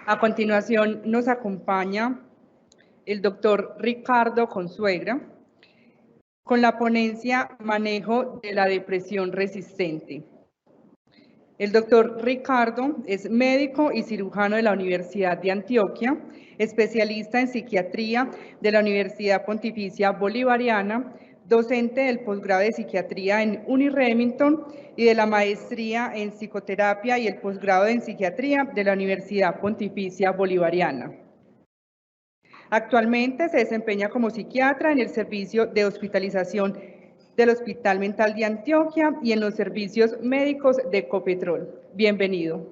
A continuación nos acompaña el doctor Ricardo Consuegra con la ponencia Manejo de la depresión resistente. El doctor Ricardo es médico y cirujano de la Universidad de Antioquia, especialista en psiquiatría de la Universidad Pontificia Bolivariana, docente del posgrado de psiquiatría en Remington y de la maestría en psicoterapia y el posgrado en psiquiatría de la Universidad Pontificia Bolivariana. Actualmente se desempeña como psiquiatra en el servicio de hospitalización del Hospital Mental de Antioquia y en los servicios médicos de Ecopetrol. Bienvenido.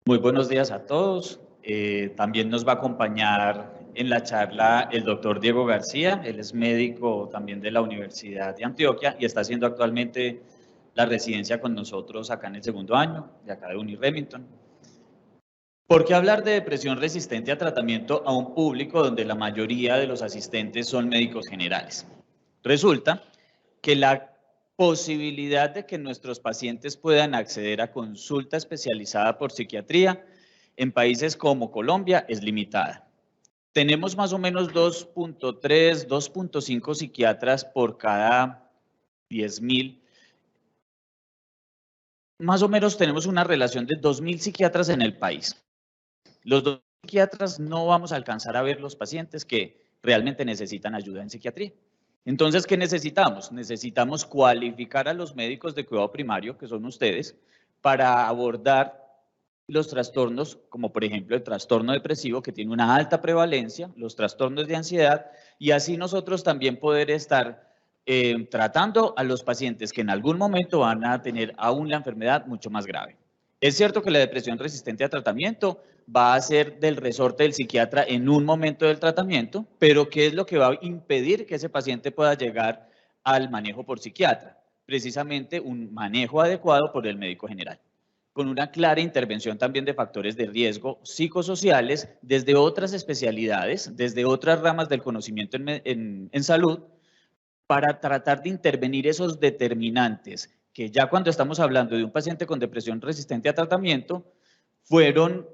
Muy buenos días a todos. También nos va a acompañar en la charla el doctor Diego García. Él es médico también de la Universidad de Antioquia y está haciendo actualmente la residencia con nosotros acá en el segundo año, de acá de Remington. ¿Por qué hablar de depresión resistente a tratamiento a un público donde la mayoría de los asistentes son médicos generales? Resulta que la posibilidad de que nuestros pacientes puedan acceder a consulta especializada por psiquiatría en países como Colombia es limitada. Tenemos más o menos 2.3, 2.5 psiquiatras por cada 10.000. Más o menos tenemos una relación de 2.000 psiquiatras en el país. Los 2 psiquiatras no vamos a alcanzar a ver los pacientes que realmente necesitan ayuda en psiquiatría. Entonces, ¿qué necesitamos? Necesitamos cualificar a los médicos de cuidado primario, que son ustedes, para abordar los trastornos, como por ejemplo el trastorno depresivo, que tiene una alta prevalencia, los trastornos de ansiedad, y así nosotros también poder estar tratando a los pacientes que en algún momento van a tener aún la enfermedad mucho más grave. Es cierto que la depresión resistente a tratamiento va a ser del resorte del psiquiatra en un momento del tratamiento, pero ¿qué es lo que va a impedir que ese paciente pueda llegar al manejo por psiquiatra? Precisamente un manejo adecuado por el médico general, con una clara intervención también de factores de riesgo psicosociales desde otras especialidades, desde otras ramas del conocimiento en salud, para tratar de intervenir esos determinantes que ya cuando estamos hablando de un paciente con depresión resistente a tratamiento, fueron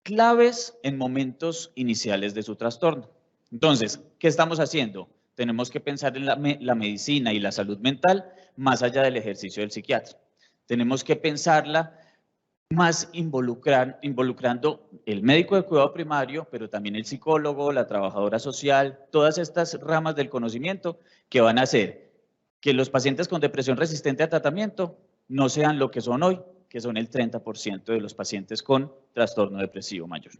claves en momentos iniciales de su trastorno. Entonces, ¿qué estamos haciendo? Tenemos que pensar en la medicina y la salud mental más allá del ejercicio del psiquiatra. Tenemos que pensarla más involucrando el médico de cuidado primario, pero también el psicólogo, la trabajadora social, todas estas ramas del conocimiento que van a hacer que los pacientes con depresión resistente a tratamiento no sean lo que son hoy, que son el 30% de los pacientes con trastorno depresivo mayor.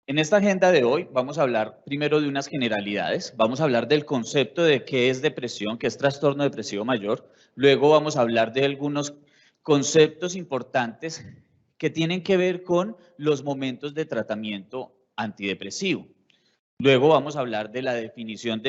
En esta agenda de hoy vamos a hablar primero de unas generalidades, vamos a hablar del concepto de qué es depresión, qué es trastorno depresivo mayor, luego vamos a hablar de algunos conceptos importantes que tienen que ver con los momentos de tratamiento antidepresivo. Luego vamos a hablar de la definición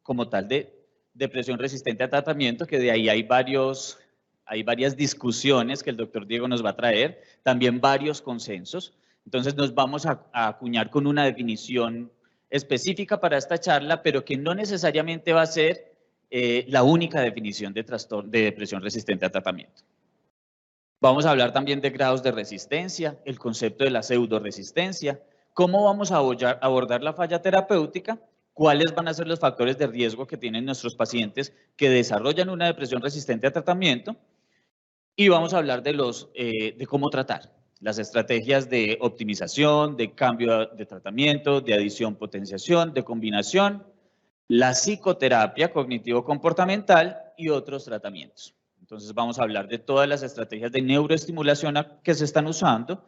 como tal de depresión resistente a tratamiento, que de ahí hay varias discusiones que el doctor Diego nos va a traer, también varios consensos. Entonces nos vamos a acuñar con una definición específica para esta charla, pero que no necesariamente va a ser la única definición de depresión resistente a tratamiento. Vamos a hablar también de grados de resistencia, el concepto de la pseudoresistencia, cómo vamos a abordar la falla terapéutica, cuáles van a ser los factores de riesgo que tienen nuestros pacientes que desarrollan una depresión resistente a tratamiento, y vamos a hablar de cómo tratar, las estrategias de optimización, de cambio de tratamiento, de adición, potenciación, de combinación, la psicoterapia cognitivo-comportamental y otros tratamientos. Entonces vamos a hablar de todas las estrategias de neuroestimulación que se están usando.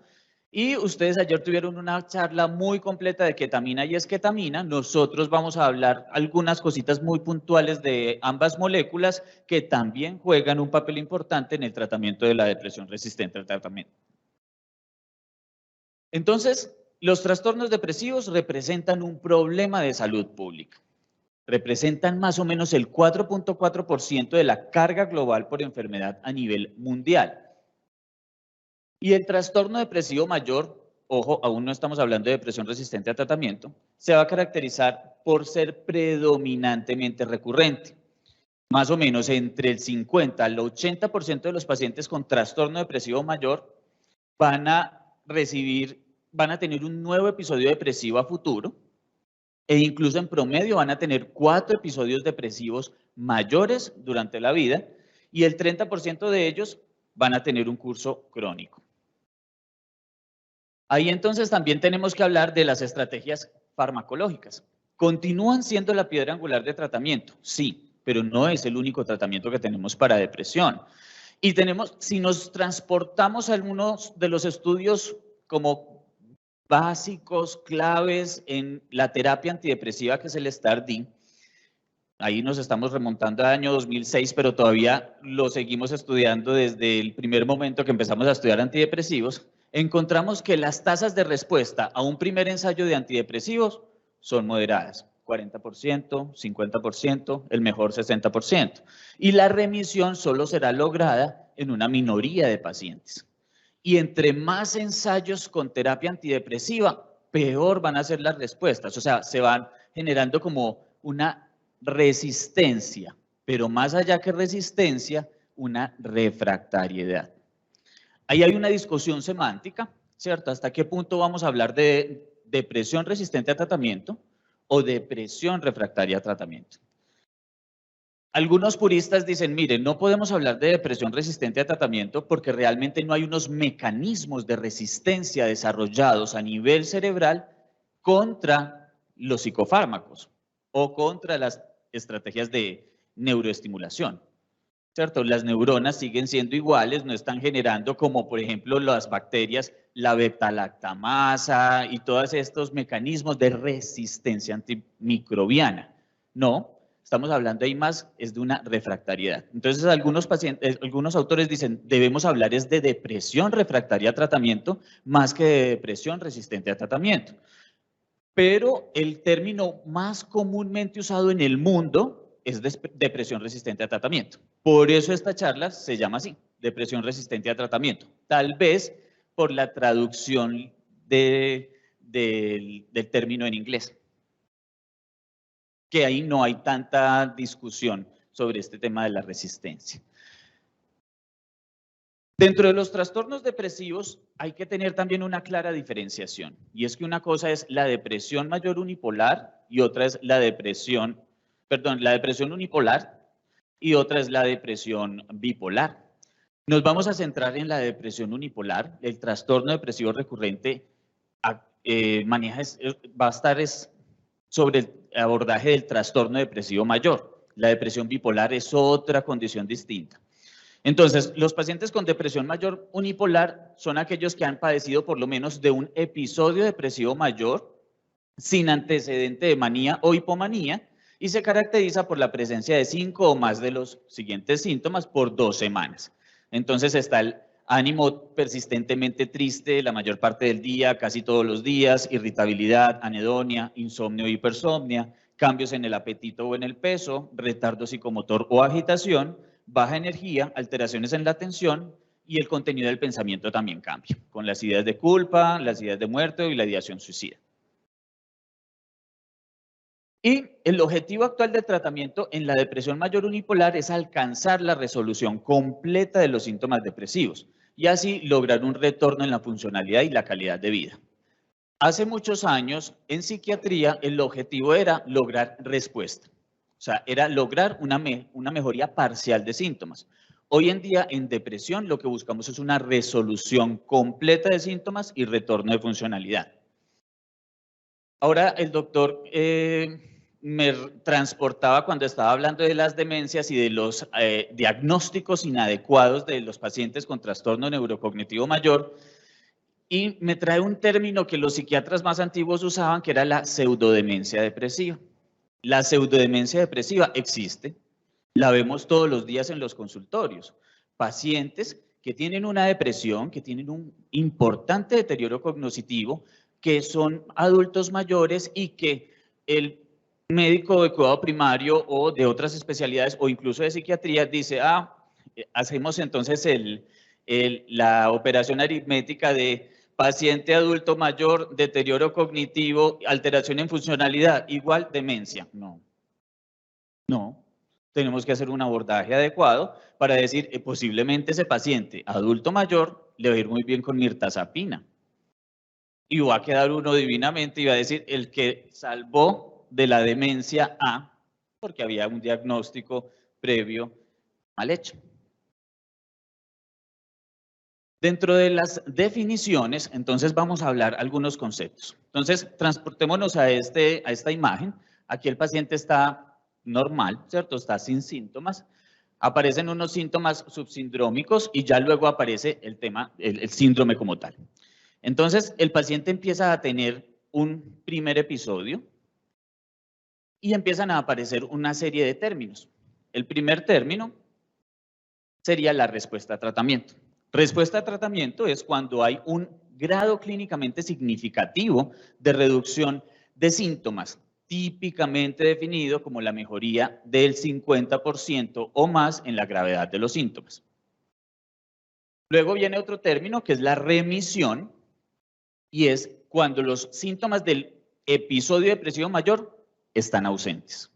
Y ustedes ayer tuvieron una charla muy completa de ketamina y esketamina. Nosotros vamos a hablar algunas cositas muy puntuales de ambas moléculas que también juegan un papel importante en el tratamiento de la depresión resistente al tratamiento. Entonces, los trastornos depresivos representan un problema de salud pública. Representan más o menos el 4.4% de la carga global por enfermedad a nivel mundial. Y el trastorno depresivo mayor, ojo, aún no estamos hablando de depresión resistente a tratamiento, se va a caracterizar por ser predominantemente recurrente. Más o menos entre el 50 al 80% de los pacientes con trastorno depresivo mayor van a tener un nuevo episodio depresivo a futuro e incluso en promedio van a tener 4 episodios depresivos mayores durante la vida y el 30% de ellos van a tener un curso crónico. Ahí entonces también tenemos que hablar de las estrategias farmacológicas. ¿Continúan siendo la piedra angular de tratamiento? Sí, pero no es el único tratamiento que tenemos para depresión. Y si nos transportamos a algunos de los estudios como básicos, claves en la terapia antidepresiva, que es el STAR-D, ahí nos estamos remontando al año 2006, pero todavía lo seguimos estudiando desde el primer momento que empezamos a estudiar antidepresivos, encontramos que las tasas de respuesta a un primer ensayo de antidepresivos son moderadas, 40%, 50%, el mejor 60%. Y la remisión solo será lograda en una minoría de pacientes. Y entre más ensayos con terapia antidepresiva, peor van a ser las respuestas. O sea, se van generando como una resistencia, pero más allá que resistencia, una refractariedad. Ahí hay una discusión semántica, ¿cierto? ¿Hasta qué punto vamos a hablar de depresión resistente a tratamiento o depresión refractaria a tratamiento? Algunos puristas dicen, miren, no podemos hablar de depresión resistente a tratamiento porque realmente no hay unos mecanismos de resistencia desarrollados a nivel cerebral contra los psicofármacos o contra las estrategias de neuroestimulación, ¿cierto? Las neuronas siguen siendo iguales, no están generando como, por ejemplo, las bacterias, la beta-lactamasa y todos estos mecanismos de resistencia antimicrobiana. No, estamos hablando ahí más es de una refractariedad. Entonces, algunos autores dicen, debemos hablar es de depresión refractaria a tratamiento más que de depresión resistente a tratamiento. Pero el término más comúnmente usado en el mundo es depresión resistente a tratamiento. Por eso esta charla se llama así, depresión resistente a tratamiento. Tal vez por la traducción del término en inglés, que ahí no hay tanta discusión sobre este tema de la resistencia. Dentro de los trastornos depresivos hay que tener también una clara diferenciación, y es que una cosa es la depresión mayor unipolar y otra es la depresión unipolar y otra es la depresión bipolar. Nos vamos a centrar en la depresión unipolar. El trastorno depresivo recurrente va a estar sobre el abordaje del trastorno depresivo mayor. La depresión bipolar es otra condición distinta. Entonces, los pacientes con depresión mayor unipolar son aquellos que han padecido por lo menos de un episodio depresivo mayor sin antecedente de manía o hipomanía y se caracteriza por la presencia de 5 o más de los siguientes síntomas por 2 semanas. Entonces está el ánimo persistentemente triste la mayor parte del día, casi todos los días, irritabilidad, anedonia, insomnio o hipersomnia, cambios en el apetito o en el peso, retardo psicomotor o agitación, baja energía, alteraciones en la atención y el contenido del pensamiento también cambia, con las ideas de culpa, las ideas de muerte y la ideación suicida. Y el objetivo actual del tratamiento en la depresión mayor unipolar es alcanzar la resolución completa de los síntomas depresivos y así lograr un retorno en la funcionalidad y la calidad de vida. Hace muchos años en psiquiatría el objetivo era lograr respuesta. O sea, era lograr una mejoría parcial de síntomas. Hoy en día, en depresión, lo que buscamos es una resolución completa de síntomas y retorno de funcionalidad. Ahora, el doctor me transportaba cuando estaba hablando de las demencias y de los diagnósticos inadecuados de los pacientes con trastorno neurocognitivo mayor, y me trae un término que los psiquiatras más antiguos usaban, que era la pseudodemencia depresiva. La pseudodemencia depresiva existe, la vemos todos los días en los consultorios. Pacientes que tienen una depresión, que tienen un importante deterioro cognitivo, que son adultos mayores y que el médico de cuidado primario o de otras especialidades o incluso de psiquiatría dice, hacemos entonces la operación aritmética de paciente adulto mayor, deterioro cognitivo, alteración en funcionalidad, igual demencia. No, tenemos que hacer un abordaje adecuado para decir, posiblemente ese paciente adulto mayor le va a ir muy bien con mirtazapina. Y va a quedar uno divinamente y va a decir el que salvó de la demencia A, porque había un diagnóstico previo mal hecho. Dentro de las definiciones, entonces vamos a hablar algunos conceptos. Entonces, transportémonos a esta imagen. Aquí el paciente está normal, ¿cierto? Está sin síntomas. Aparecen unos síntomas subsindrómicos y ya luego aparece el síndrome como tal. Entonces, el paciente empieza a tener un primer episodio y empiezan a aparecer una serie de términos. El primer término sería la respuesta a tratamiento. Respuesta a tratamiento es cuando hay un grado clínicamente significativo de reducción de síntomas, típicamente definido como la mejoría del 50% o más en la gravedad de los síntomas. Luego viene otro término que es la remisión, y es cuando los síntomas del episodio depresivo mayor están ausentes.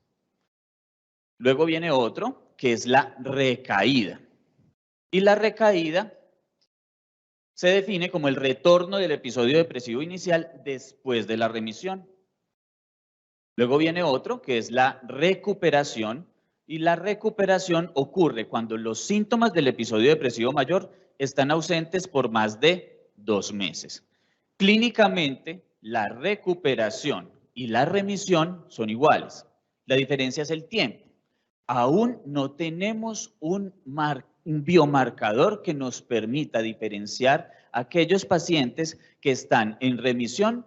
Luego viene otro que es la recaída. Y la recaída se define como el retorno del episodio depresivo inicial después de la remisión. Luego viene otro que es la recuperación, y la recuperación ocurre cuando los síntomas del episodio depresivo mayor están ausentes por más de 2 meses. Clínicamente, la recuperación y la remisión son iguales. La diferencia es el tiempo. Aún no tenemos un biomarcador que nos permita diferenciar aquellos pacientes que están en remisión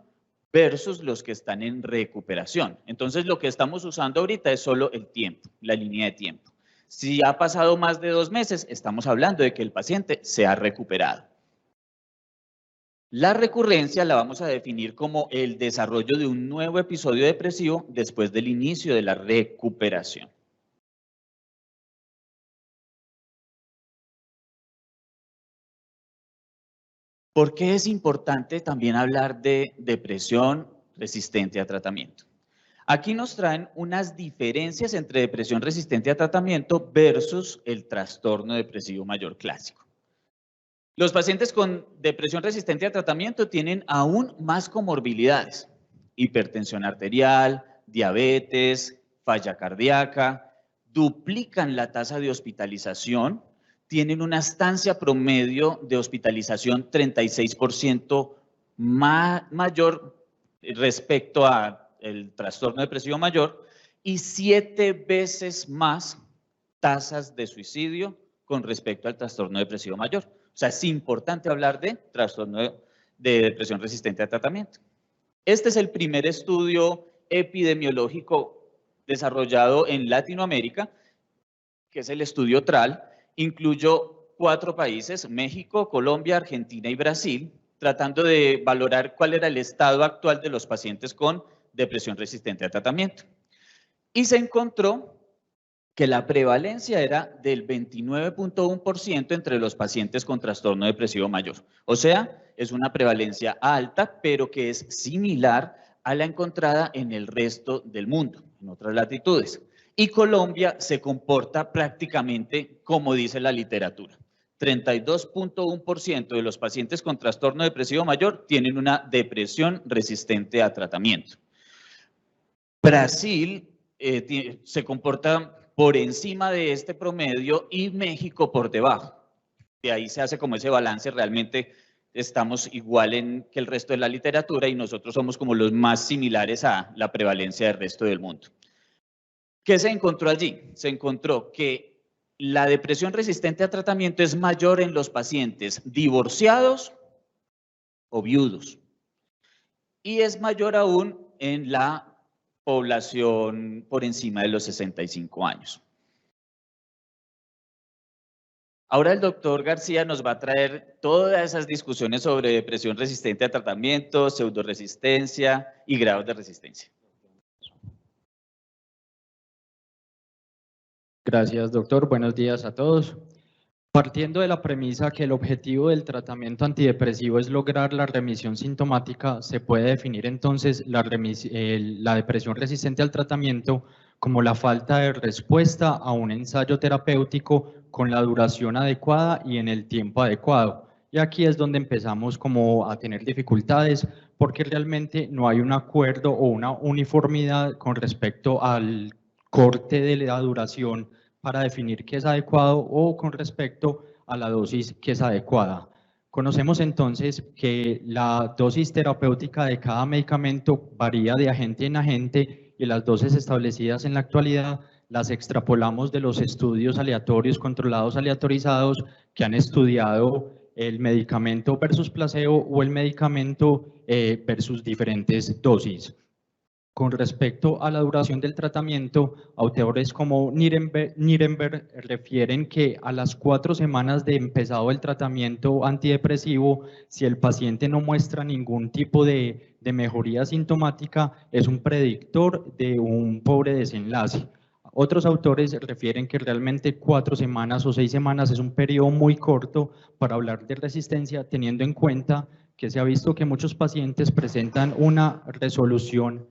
versus los que están en recuperación. Entonces, lo que estamos usando ahorita es solo el tiempo, la línea de tiempo. Si ha pasado más de 2 meses, estamos hablando de que el paciente se ha recuperado. La recurrencia la vamos a definir como el desarrollo de un nuevo episodio depresivo después del inicio de la recuperación. ¿Por qué es importante también hablar de depresión resistente a tratamiento? Aquí nos traen unas diferencias entre depresión resistente a tratamiento versus el trastorno depresivo mayor clásico. Los pacientes con depresión resistente a tratamiento tienen aún más comorbilidades: hipertensión arterial, diabetes, falla cardíaca, duplican la tasa de hospitalización, tienen una estancia promedio de hospitalización 36% mayor respecto al trastorno depresivo mayor y 7 veces más tasas de suicidio con respecto al trastorno depresivo mayor. O sea, es importante hablar de trastorno de depresión resistente a tratamiento. Este es el primer estudio epidemiológico desarrollado en Latinoamérica, que es el estudio TRAL. Incluyó 4 países, México, Colombia, Argentina y Brasil, tratando de valorar cuál era el estado actual de los pacientes con depresión resistente a tratamiento. Y se encontró que la prevalencia era del 29.1% entre los pacientes con trastorno depresivo mayor. O sea, es una prevalencia alta, pero que es similar a la encontrada en el resto del mundo, en otras latitudes. Y Colombia se comporta prácticamente como dice la literatura. 32.1% de los pacientes con trastorno depresivo mayor tienen una depresión resistente a tratamiento. Brasil se comporta por encima de este promedio y México por debajo. De ahí se hace como ese balance, realmente estamos igual que el resto de la literatura y nosotros somos como los más similares a la prevalencia del resto del mundo. ¿Qué se encontró allí? Se encontró que la depresión resistente a tratamiento es mayor en los pacientes divorciados o viudos y es mayor aún en la población por encima de los 65 años. Ahora el doctor García nos va a traer todas esas discusiones sobre depresión resistente a tratamiento, pseudoresistencia y grados de resistencia. Gracias, doctor. Buenos días a todos. Partiendo de la premisa que el objetivo del tratamiento antidepresivo es lograr la remisión sintomática, se puede definir entonces la depresión resistente al tratamiento como la falta de respuesta a un ensayo terapéutico con la duración adecuada y en el tiempo adecuado. Y aquí es donde empezamos como a tener dificultades, porque realmente no hay un acuerdo o una uniformidad con respecto al corte de la duración para definir qué es adecuado o con respecto a la dosis que es adecuada. Conocemos entonces que la dosis terapéutica de cada medicamento varía de agente en agente y las dosis establecidas en la actualidad las extrapolamos de los estudios aleatorios, controlados, aleatorizados, que han estudiado el medicamento versus placebo o el medicamento versus diferentes dosis. Con respecto a la duración del tratamiento, autores como Nirenberg refieren que a las 4 semanas de empezado el tratamiento antidepresivo, si el paciente no muestra ningún tipo de mejoría sintomática, es un predictor de un pobre desenlace. Otros autores refieren que realmente 4 semanas o 6 semanas es un periodo muy corto para hablar de resistencia, teniendo en cuenta que se ha visto que muchos pacientes presentan una resolución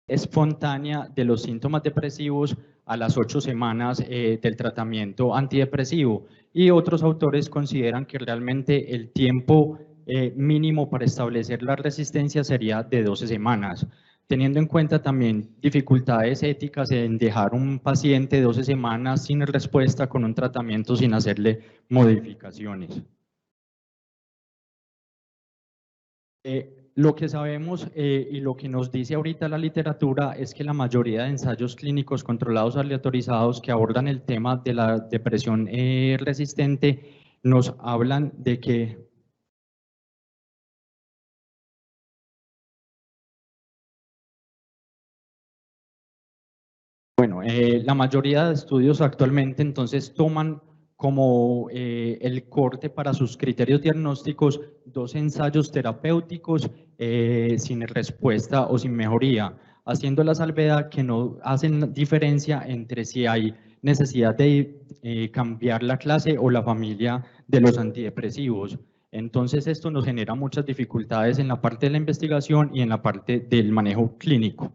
espontánea de los síntomas depresivos a las 8 semanas del tratamiento antidepresivo, y otros autores consideran que realmente el tiempo mínimo para establecer la resistencia sería de 12 semanas, teniendo en cuenta también dificultades éticas en dejar un paciente 12 semanas sin respuesta con un tratamiento sin hacerle modificaciones. Lo que sabemos y lo que nos dice ahorita la literatura es que la mayoría de ensayos clínicos controlados aleatorizados que abordan el tema de la depresión resistente nos hablan de que la mayoría de estudios actualmente entonces toman como el corte para sus criterios diagnósticos 2 ensayos terapéuticos sin respuesta o sin mejoría, haciendo la salvedad que no hacen diferencia entre si hay necesidad de cambiar la clase o la familia de los antidepresivos. Entonces esto nos genera muchas dificultades en la parte de la investigación y en la parte del manejo clínico.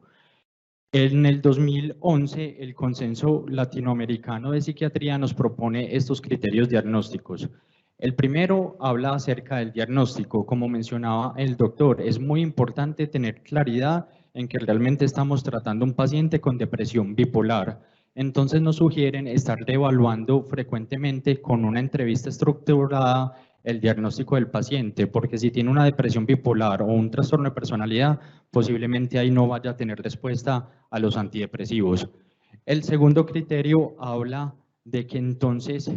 En el 2011, el Consenso Latinoamericano de Psiquiatría nos propone estos criterios diagnósticos. El primero habla acerca del diagnóstico. Como mencionaba el doctor, es muy importante tener claridad en que realmente estamos tratando un paciente con depresión bipolar. Entonces nos sugieren estar reevaluando frecuentemente con una entrevista estructurada el diagnóstico del paciente, porque si tiene una depresión bipolar o un trastorno de personalidad, posiblemente ahí no vaya a tener respuesta a los antidepresivos. El segundo criterio habla de que entonces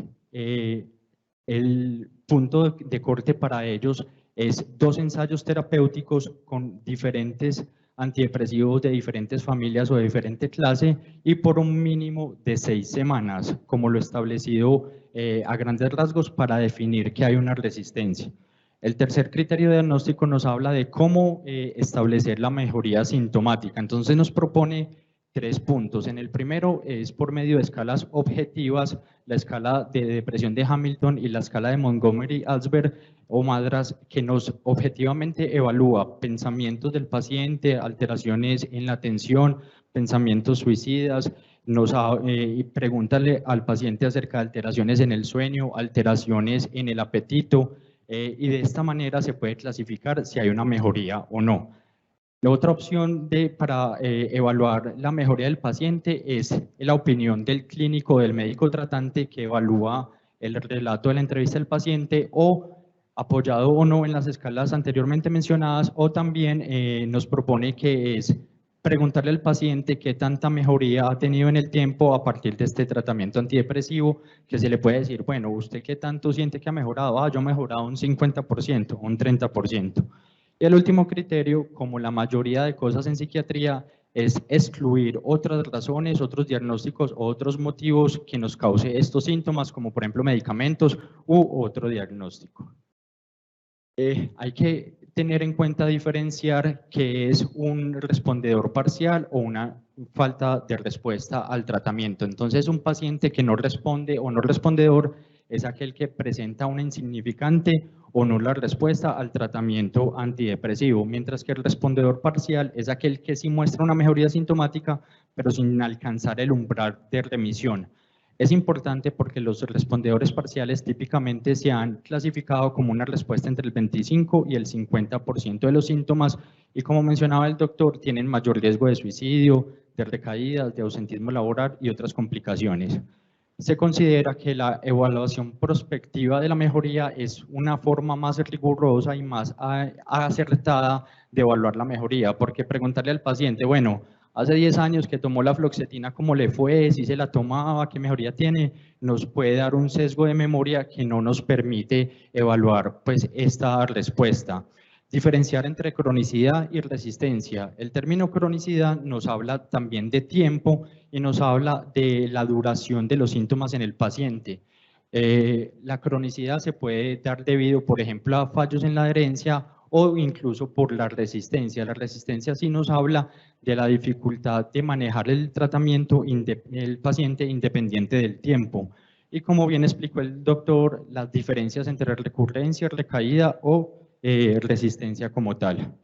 el punto de corte para ellos es 2 ensayos terapéuticos con diferentes antidepresivos de diferentes familias o de diferente clase y por un mínimo de 6 semanas, como lo establecido a grandes rasgos para definir que hay una resistencia. El tercer criterio de diagnóstico nos habla de cómo establecer la mejoría sintomática. Entonces nos propone 3 puntos. En el primero es por medio de escalas objetivas, la escala de depresión de Hamilton y la escala de Montgomery-Åsberg o Madras, que nos objetivamente evalúa pensamientos del paciente, alteraciones en la atención, pensamientos suicidas, y pregúntale al paciente acerca de alteraciones en el sueño, alteraciones en el apetito, y de esta manera se puede clasificar si hay una mejoría o no. La otra opción para evaluar la mejoría del paciente es la opinión del clínico, del médico tratante, que evalúa el relato de la entrevista del paciente, o apoyado o no en las escalas anteriormente mencionadas, o también nos propone que es preguntarle al paciente qué tanta mejoría ha tenido en el tiempo a partir de este tratamiento antidepresivo, que se le puede decir, bueno, ¿usted qué tanto siente que ha mejorado? Yo he mejorado un 50%, un 30%. Y el último criterio, como la mayoría de cosas en psiquiatría, es excluir otras razones, otros diagnósticos o otros motivos que nos cause estos síntomas, como por ejemplo medicamentos u otro diagnóstico. Hay que tener en cuenta diferenciar qué es un respondedor parcial o una falta de respuesta al tratamiento. Entonces, un paciente que no responde o no respondedor es aquel que presenta una insignificante o nula respuesta al tratamiento antidepresivo, mientras que el respondedor parcial es aquel que sí muestra una mejoría sintomática, pero sin alcanzar el umbral de remisión. Es importante porque los respondedores parciales típicamente se han clasificado como una respuesta entre el 25 y el 50% de los síntomas y, como mencionaba el doctor, tienen mayor riesgo de suicidio, de recaídas, de ausentismo laboral y otras complicaciones. Se considera que la evaluación prospectiva de la mejoría es una forma más rigurosa y más acertada de evaluar la mejoría, porque preguntarle al paciente, bueno, hace 10 años que tomó la fluoxetina, ¿cómo le fue? ¿Si se la tomaba? ¿Qué mejoría tiene? Nos puede dar un sesgo de memoria que no nos permite evaluar pues, esta respuesta. Diferenciar entre cronicidad y resistencia. El término cronicidad nos habla también de tiempo y nos habla de la duración de los síntomas en el paciente. La cronicidad se puede dar debido, por ejemplo, a fallos en la adherencia o incluso por la resistencia. La resistencia sí nos habla de la dificultad de manejar el tratamiento del paciente independiente del tiempo. Y como bien explicó el doctor, las diferencias entre recurrencia, recaída o resistencia como tal.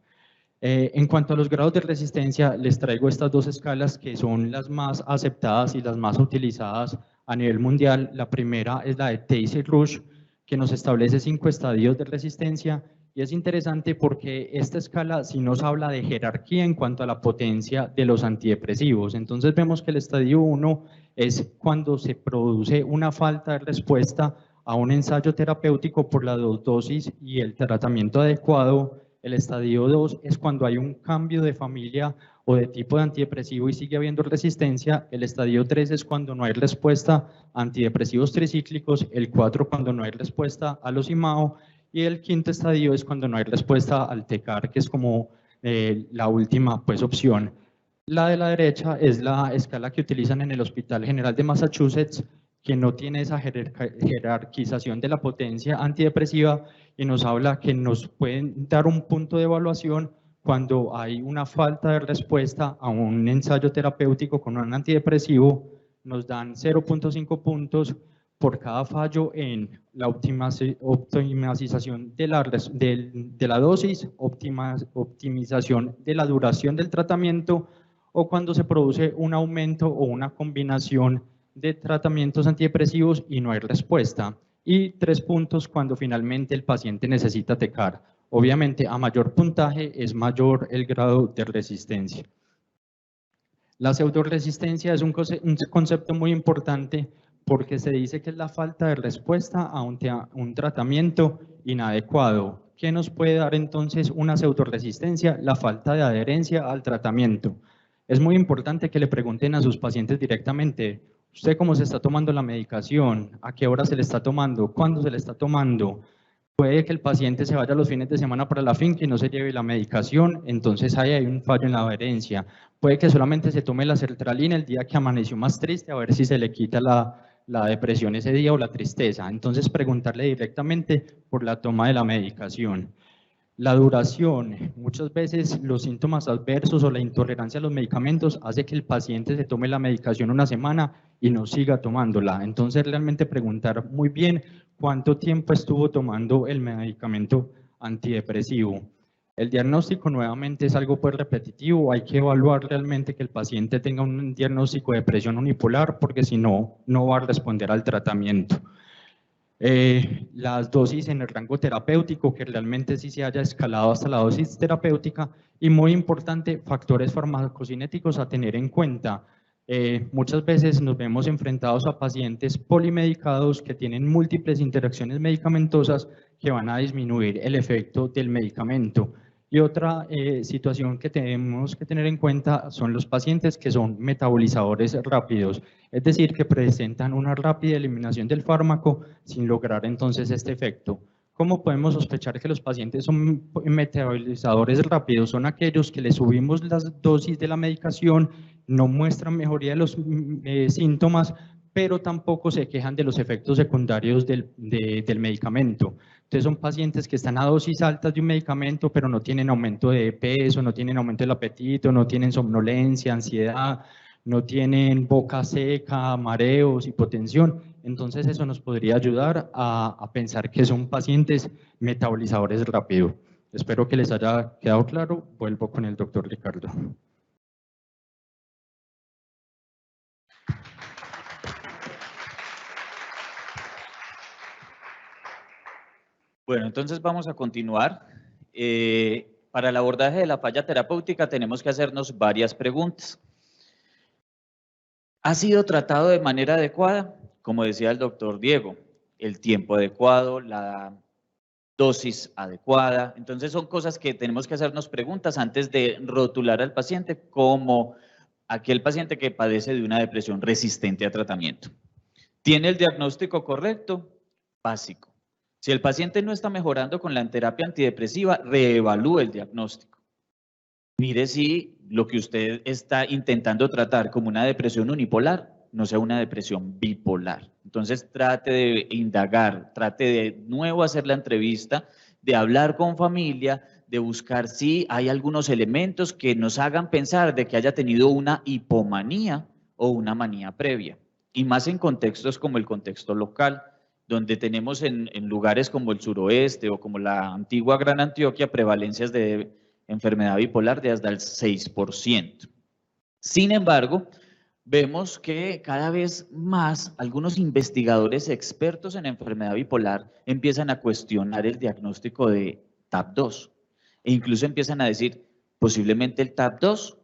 En cuanto a los grados de resistencia, les traigo estas dos escalas que son las más aceptadas y las más utilizadas a nivel mundial. La primera es la de Tacy-Rush, que nos establece 5 estadios de resistencia, y es interesante porque esta escala sí nos habla de jerarquía en cuanto a la potencia de los antidepresivos. Entonces vemos que el estadio 1 es cuando se produce una falta de respuesta a un ensayo terapéutico por la dosis y el tratamiento adecuado. El estadio 2 es cuando hay un cambio de familia o de tipo de antidepresivo y sigue habiendo resistencia. El estadio 3 es cuando no hay respuesta a antidepresivos tricíclicos. El 4 cuando no hay respuesta a los IMAO. Y el quinto estadio es cuando no hay respuesta al TECAR, que es como la última pues, opción. La de la derecha es la escala que utilizan en el Hospital General de Massachusetts, que no tiene esa jerarquización de la potencia antidepresiva y nos habla que nos pueden dar un punto de evaluación cuando hay una falta de respuesta a un ensayo terapéutico con un antidepresivo. Nos dan 0.5 puntos por cada fallo en la optimización de la dosis, optimización de la duración del tratamiento o cuando se produce un aumento o una combinación de tratamientos antidepresivos y no hay respuesta. Y 3 puntos cuando finalmente el paciente necesita TECAR. Obviamente, a mayor puntaje es mayor el grado de resistencia. La pseudoresistencia es un concepto muy importante porque se dice que es la falta de respuesta a un tratamiento inadecuado. ¿Qué nos puede dar entonces una pseudoresistencia? La falta de adherencia al tratamiento. Es muy importante que le pregunten a sus pacientes directamente, ¿usted cómo se está tomando la medicación? ¿A qué hora se le está tomando? ¿Cuándo se le está tomando? Puede que el paciente se vaya los fines de semana para la finca y no se lleve la medicación, entonces ahí hay un fallo en la adherencia. Puede que solamente se tome la sertralina el día que amaneció más triste, a ver si se le quita la depresión ese día o la tristeza. Entonces preguntarle directamente por la toma de la medicación. La duración, muchas veces los síntomas adversos o la intolerancia a los medicamentos hace que el paciente se tome la medicación una semana y no siga tomándola. Entonces realmente preguntar muy bien cuánto tiempo estuvo tomando el medicamento antidepresivo. El diagnóstico nuevamente es algo pues repetitivo, hay que evaluar realmente que el paciente tenga un diagnóstico de depresión unipolar porque si no, no va a responder al tratamiento. Las dosis en el rango terapéutico, que realmente sí se haya escalado hasta la dosis terapéutica, y muy importante, factores farmacocinéticos a tener en cuenta. Muchas veces nos vemos enfrentados a pacientes polimedicados que tienen múltiples interacciones medicamentosas que van a disminuir el efecto del medicamento. Y otra situación que tenemos que tener en cuenta son los pacientes que son metabolizadores rápidos, es decir, que presentan una rápida eliminación del fármaco sin lograr entonces este efecto. ¿Cómo podemos sospechar que los pacientes son metabolizadores rápidos? Son aquellos que le subimos las dosis de la medicación, no muestran mejoría de los síntomas, pero tampoco se quejan de los efectos secundarios del medicamento. Entonces son pacientes que están a dosis altas de un medicamento, pero no tienen aumento de peso, no tienen aumento del apetito, no tienen somnolencia, ansiedad, no tienen boca seca, mareos, hipotensión. Entonces eso nos podría ayudar a pensar que son pacientes metabolizadores rápidos. Espero que les haya quedado claro. Vuelvo con el doctor Ricardo. Bueno, entonces vamos a continuar. Para el abordaje de la falla terapéutica tenemos que hacernos varias preguntas. ¿Ha sido tratado de manera adecuada? Como decía el doctor Diego, el tiempo adecuado, la dosis adecuada. Entonces son cosas que tenemos que hacernos preguntas antes de rotular al paciente como aquel paciente que padece de una depresión resistente a tratamiento. ¿Tiene el diagnóstico correcto? Básico. Si el paciente no está mejorando con la terapia antidepresiva, reevalúe el diagnóstico. Mire si lo que usted está intentando tratar como una depresión unipolar no sea una depresión bipolar. Entonces trate de indagar, trate de nuevo hacer la entrevista, de hablar con familia, de buscar si hay algunos elementos que nos hagan pensar de que haya tenido una hipomanía o una manía previa. Y más en contextos como el contexto local, donde tenemos en lugares como el suroeste o como la antigua Gran Antioquia prevalencias de enfermedad bipolar de hasta el 6%. Sin embargo, vemos que cada vez más algunos investigadores expertos en enfermedad bipolar empiezan a cuestionar el diagnóstico de TAP2 e incluso empiezan a decir posiblemente el TAP2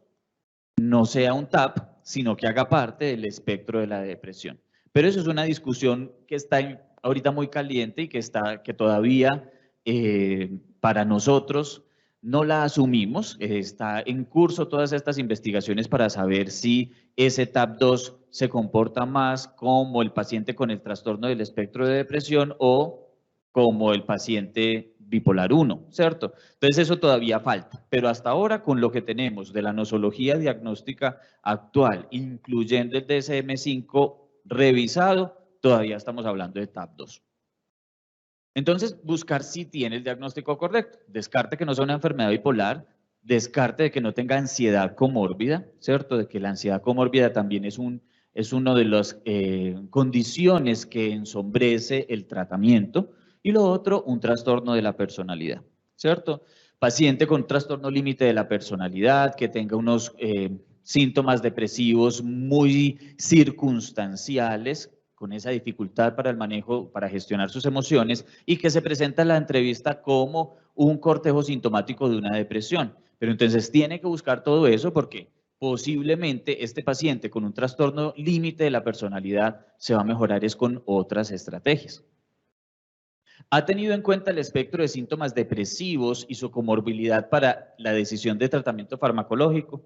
no sea un TAP, sino que haga parte del espectro de la depresión. Pero eso es una discusión que está ahorita muy caliente y que todavía para nosotros no la asumimos. Está en curso todas estas investigaciones para saber si ese TAP2 se comporta más como el paciente con el trastorno del espectro de depresión o como el paciente bipolar 1, ¿cierto? Entonces eso todavía falta, pero hasta ahora con lo que tenemos de la nosología diagnóstica actual, incluyendo el DSM-5 revisado, todavía estamos hablando de TAP2. Entonces, buscar si tiene el diagnóstico correcto. Descarte que no sea una enfermedad bipolar, descarte de que no tenga ansiedad comórbida, ¿cierto? De que la ansiedad comórbida también es una de las condiciones que ensombrece el tratamiento. Y lo otro, un trastorno de la personalidad, ¿cierto? Paciente con trastorno límite de la personalidad, que tenga unos síntomas depresivos muy circunstanciales, con esa dificultad para el manejo, para gestionar sus emociones, y que se presenta en la entrevista como un cortejo sintomático de una depresión. Pero entonces tiene que buscar todo eso porque posiblemente este paciente con un trastorno límite de la personalidad se va a mejorar es con otras estrategias. ¿Ha tenido en cuenta el espectro de síntomas depresivos y su comorbilidad para la decisión de tratamiento farmacológico?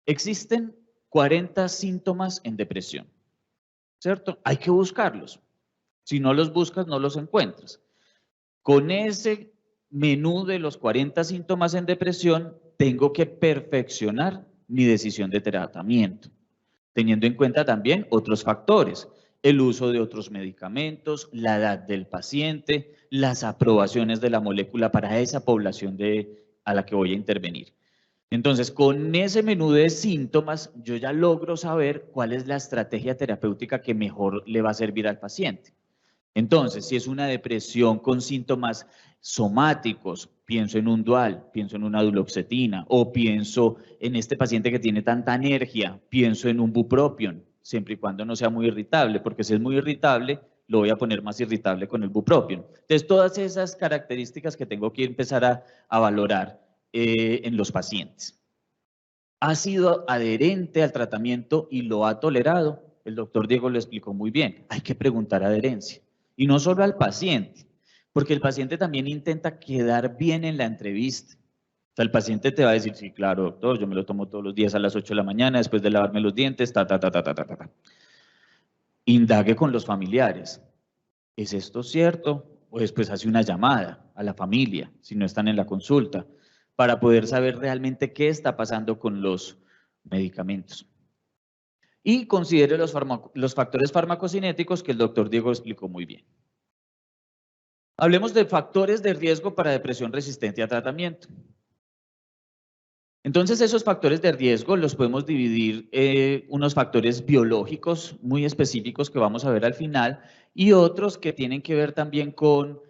Existen 40 síntomas en depresión, ¿cierto? Hay que buscarlos. Si no los buscas, no los encuentras. Con ese menú de los 40 síntomas en depresión, tengo que perfeccionar mi decisión de tratamiento, teniendo en cuenta también otros factores. El uso de otros medicamentos, la edad del paciente, las aprobaciones de la molécula para esa población a la que voy a intervenir. Entonces, con ese menú de síntomas, yo ya logro saber cuál es la estrategia terapéutica que mejor le va a servir al paciente. Entonces, si es una depresión con síntomas somáticos, pienso en un dual, pienso en una duloxetina, o pienso en este paciente que tiene tanta alergia, pienso en un bupropion, siempre y cuando no sea muy irritable, porque si es muy irritable, lo voy a poner más irritable con el bupropion. Entonces, todas esas características que tengo que empezar a valorar en los pacientes. ¿Ha sido adherente al tratamiento y lo ha tolerado? El doctor Diego lo explicó muy bien. Hay que preguntar adherencia. Y no solo al paciente, porque el paciente también intenta quedar bien en la entrevista. O sea, el paciente te va a decir, sí, claro, doctor, yo me lo tomo todos los días a las 8 de la mañana, después de lavarme los dientes, Indague con los familiares. ¿Es esto cierto? O después hace una llamada a la familia, si no están en la consulta, para poder saber realmente qué está pasando con los medicamentos. Y considere los factores farmacocinéticos que el doctor Diego explicó muy bien. Hablemos de factores de riesgo para depresión resistente a tratamiento. Entonces, esos factores de riesgo los podemos dividir unos factores biológicos muy específicos que vamos a ver al final y otros que tienen que ver también con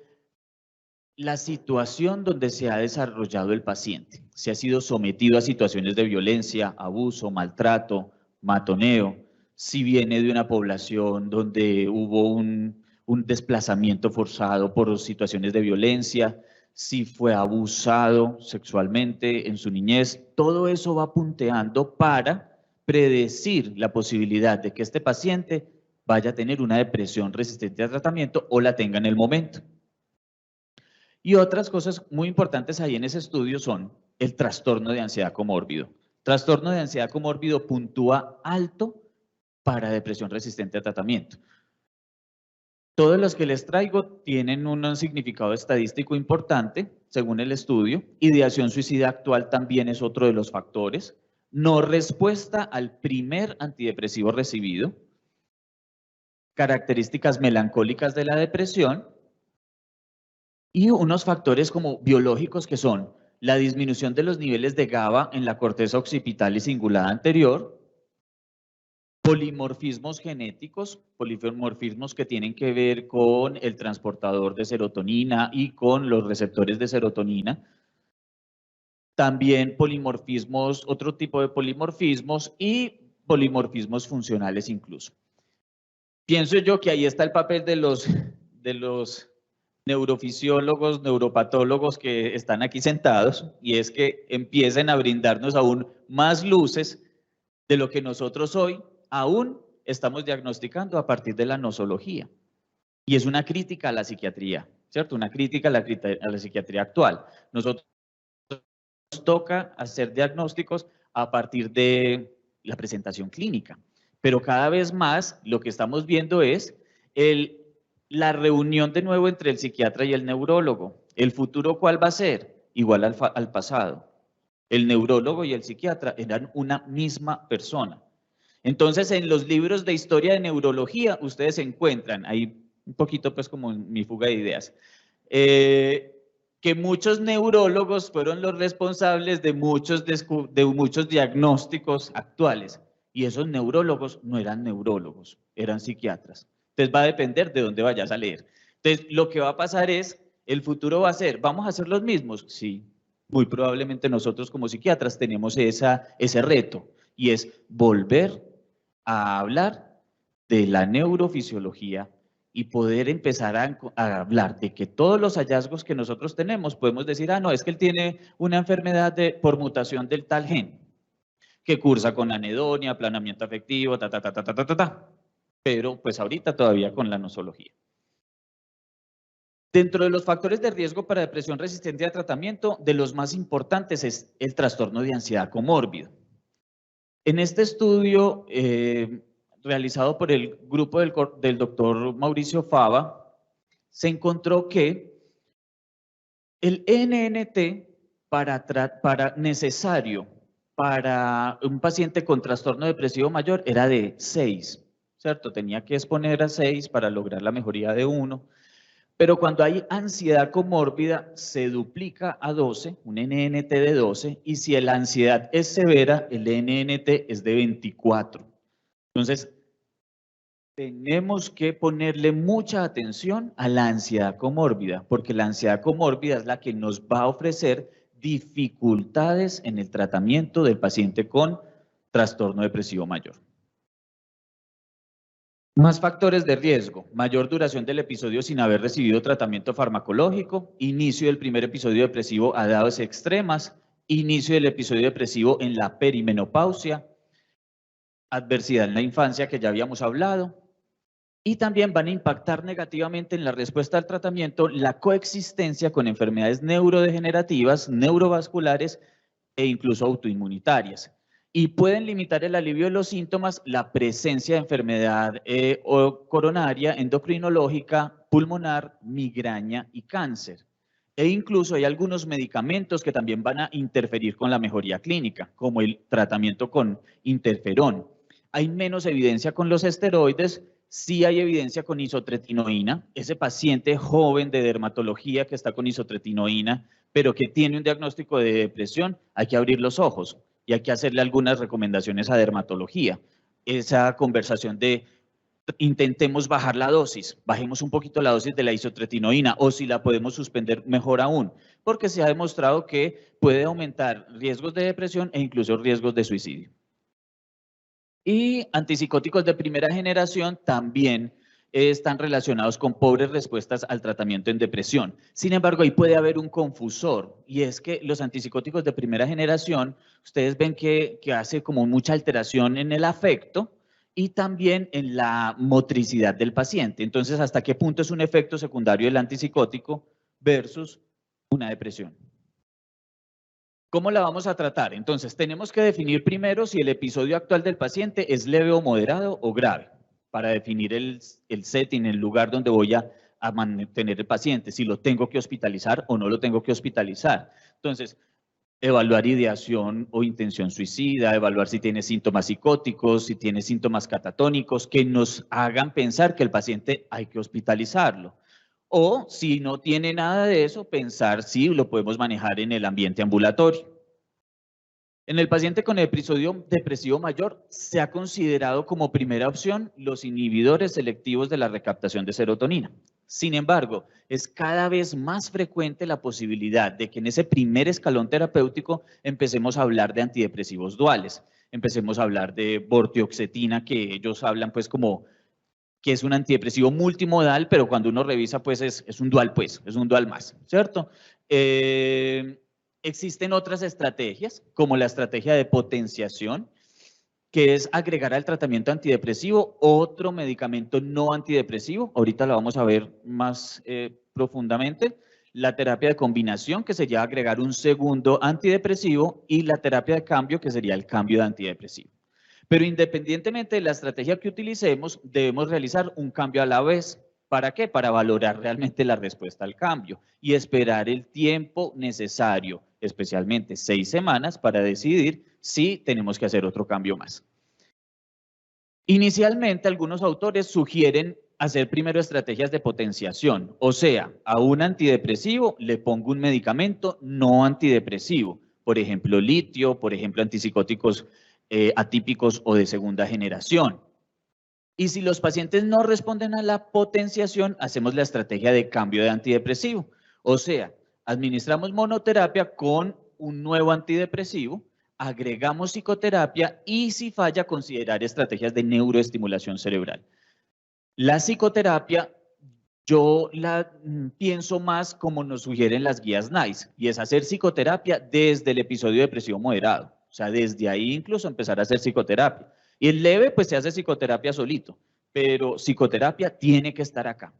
la situación donde se ha desarrollado el paciente. Si ha sido sometido a situaciones de violencia, abuso, maltrato, matoneo, si viene de una población donde hubo un desplazamiento forzado por situaciones de violencia, si fue abusado sexualmente en su niñez, todo eso va punteando para predecir la posibilidad de que este paciente vaya a tener una depresión resistente al tratamiento o la tenga en el momento. Y otras cosas muy importantes ahí en ese estudio son el trastorno de ansiedad comórbido. Trastorno de ansiedad comórbido puntúa alto para depresión resistente al tratamiento. Todos los que les traigo tienen un significado estadístico importante, según el estudio. Ideación suicida actual también es otro de los factores. No respuesta al primer antidepresivo recibido. Características melancólicas de la depresión. Y unos factores como biológicos que son la disminución de los niveles de GABA en la corteza occipital y cingulada anterior, polimorfismos genéticos, polimorfismos que tienen que ver con el transportador de serotonina y con los receptores de serotonina. También polimorfismos, otro tipo de polimorfismos y polimorfismos funcionales incluso. Pienso yo que ahí está el papel de los neurofisiólogos, neuropatólogos que están aquí sentados, y es que empiecen a brindarnos aún más luces de lo que nosotros hoy aún estamos diagnosticando a partir de la nosología. Y es una crítica a la psiquiatría, ¿cierto? Una crítica a la psiquiatría actual. Nosotros nos toca hacer diagnósticos a partir de la presentación clínica, pero cada vez más lo que estamos viendo es la reunión de nuevo entre el psiquiatra y el neurólogo. ¿El futuro cuál va a ser? Igual al pasado. El neurólogo y el psiquiatra eran una misma persona. Entonces, en los libros de historia de neurología, ustedes encuentran, ahí un poquito pues como mi fuga de ideas, que muchos neurólogos fueron los responsables de muchos diagnósticos actuales. Y esos neurólogos no eran neurólogos, eran psiquiatras. Entonces va a depender de dónde vayas a leer. Entonces lo que va a pasar es, el futuro va a ser, ¿vamos a ser los mismos? Sí, muy probablemente nosotros como psiquiatras tenemos ese reto, y es volver a hablar de la neurofisiología y poder empezar a hablar de que todos los hallazgos que nosotros tenemos, podemos decir, no, es que él tiene una enfermedad por mutación del tal gen, que cursa con anedonia, aplanamiento afectivo, pero pues ahorita todavía con la nosología. Dentro de los factores de riesgo para depresión resistente a tratamiento, de los más importantes es el trastorno de ansiedad comórbido. En este estudio realizado por el grupo del doctor Mauricio Fava, se encontró que el NNT necesario para un paciente con trastorno depresivo mayor era de 6, ¿cierto? Tenía que exponer a 6 para lograr la mejoría de 1. Pero cuando hay ansiedad comórbida, se duplica a 12, un NNT de 12, y si la ansiedad es severa, el NNT es de 24. Entonces, tenemos que ponerle mucha atención a la ansiedad comórbida, porque la ansiedad comórbida es la que nos va a ofrecer dificultades en el tratamiento del paciente con trastorno depresivo mayor. Más factores de riesgo: mayor duración del episodio sin haber recibido tratamiento farmacológico, inicio del primer episodio depresivo a edades extremas, inicio del episodio depresivo en la perimenopausia, adversidad en la infancia que ya habíamos hablado, y también van a impactar negativamente en la respuesta al tratamiento la coexistencia con enfermedades neurodegenerativas, neurovasculares e incluso autoinmunitarias. Y pueden limitar el alivio de los síntomas la presencia de enfermedad coronaria, endocrinológica, pulmonar, migraña y cáncer. E incluso hay algunos medicamentos que también van a interferir con la mejoría clínica, como el tratamiento con interferón. Hay menos evidencia con los esteroides, sí hay evidencia con isotretinoína. Ese paciente joven de dermatología que está con isotretinoína, pero que tiene un diagnóstico de depresión, hay que abrir los ojos y hay que hacerle algunas recomendaciones a dermatología. Esa conversación de intentemos bajar la dosis, bajemos un poquito la dosis de la isotretinoína, o si la podemos suspender, mejor aún, porque se ha demostrado que puede aumentar riesgos de depresión e incluso riesgos de suicidio. Y antipsicóticos de primera generación también están relacionados con pobres respuestas al tratamiento en depresión. Sin embargo, ahí puede haber un confusor, y es que los antipsicóticos de primera generación, ustedes ven que hace como mucha alteración en el afecto y también en la motricidad del paciente. Entonces, ¿hasta qué punto es un efecto secundario del antipsicótico versus una depresión? ¿Cómo la vamos a tratar? Entonces, tenemos que definir primero si el episodio actual del paciente es leve o moderado o grave, para definir el setting, el lugar donde voy a mantener el paciente, si lo tengo que hospitalizar o no lo tengo que hospitalizar. Entonces, evaluar ideación o intención suicida, evaluar si tiene síntomas psicóticos, si tiene síntomas catatónicos, que nos hagan pensar que el paciente hay que hospitalizarlo. O si no tiene nada de eso, pensar si lo podemos manejar en el ambiente ambulatorio. En el paciente con episodio depresivo mayor se ha considerado como primera opción los inhibidores selectivos de la recaptación de serotonina. Sin embargo, es cada vez más frecuente la posibilidad de que en ese primer escalón terapéutico empecemos a hablar de antidepresivos duales, empecemos a hablar de vortioxetina, que ellos hablan pues como que es un antidepresivo multimodal, pero cuando uno revisa pues es un dual más, ¿cierto? Existen otras estrategias, como la estrategia de potenciación, que es agregar al tratamiento antidepresivo otro medicamento no antidepresivo. Ahorita lo vamos a ver más profundamente. La terapia de combinación, que sería agregar un segundo antidepresivo, y la terapia de cambio, que sería el cambio de antidepresivo. Pero independientemente de la estrategia que utilicemos, debemos realizar un cambio a la vez. ¿Para qué? Para valorar realmente la respuesta al cambio y esperar el tiempo necesario, especialmente 6 semanas, para decidir si tenemos que hacer otro cambio más. Inicialmente, algunos autores sugieren hacer primero estrategias de potenciación, o sea, a un antidepresivo le pongo un medicamento no antidepresivo, por ejemplo, litio, por ejemplo, antipsicóticos atípicos o de segunda generación. Y si los pacientes no responden a la potenciación, hacemos la estrategia de cambio de antidepresivo. O sea, administramos monoterapia con un nuevo antidepresivo, agregamos psicoterapia y si falla, considerar estrategias de neuroestimulación cerebral. La psicoterapia yo la pienso más como nos sugieren las guías NICE, y es hacer psicoterapia desde el episodio depresivo moderado. O sea, desde ahí incluso empezar a hacer psicoterapia. Y el leve, pues se hace psicoterapia solito, pero psicoterapia tiene que estar acá.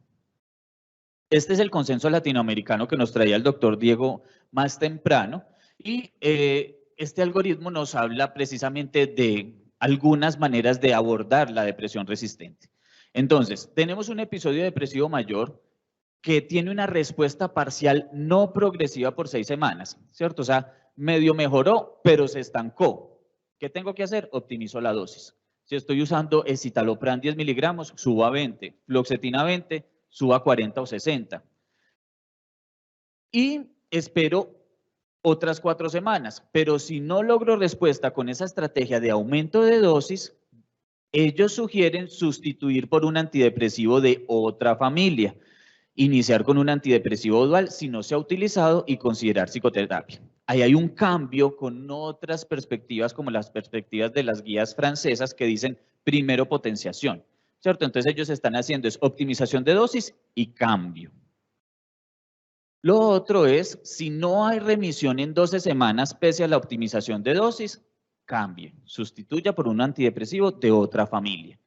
Este es el consenso latinoamericano que nos traía el doctor Diego más temprano, y este algoritmo nos habla precisamente de algunas maneras de abordar la depresión resistente. Entonces, tenemos un episodio depresivo mayor que tiene una respuesta parcial no progresiva por 6 semanas, ¿cierto? O sea, medio mejoró, pero se estancó. ¿Qué tengo que hacer? Optimizo la dosis. Si estoy usando escitalopram 10 miligramos, subo a 20, fluoxetina 20, subo a 40 o 60. Y espero otras 4 semanas, pero si no logro respuesta con esa estrategia de aumento de dosis, ellos sugieren sustituir por un antidepresivo de otra familia, iniciar con un antidepresivo dual si no se ha utilizado y considerar psicoterapia. Ahí hay un cambio con otras perspectivas, como las perspectivas de las guías francesas que dicen primero potenciación, ¿cierto? Entonces ellos están haciendo es optimización de dosis y cambio. Lo otro es, si no hay remisión en 12 semanas pese a la optimización de dosis, cambie, sustituya por un antidepresivo de otra familia.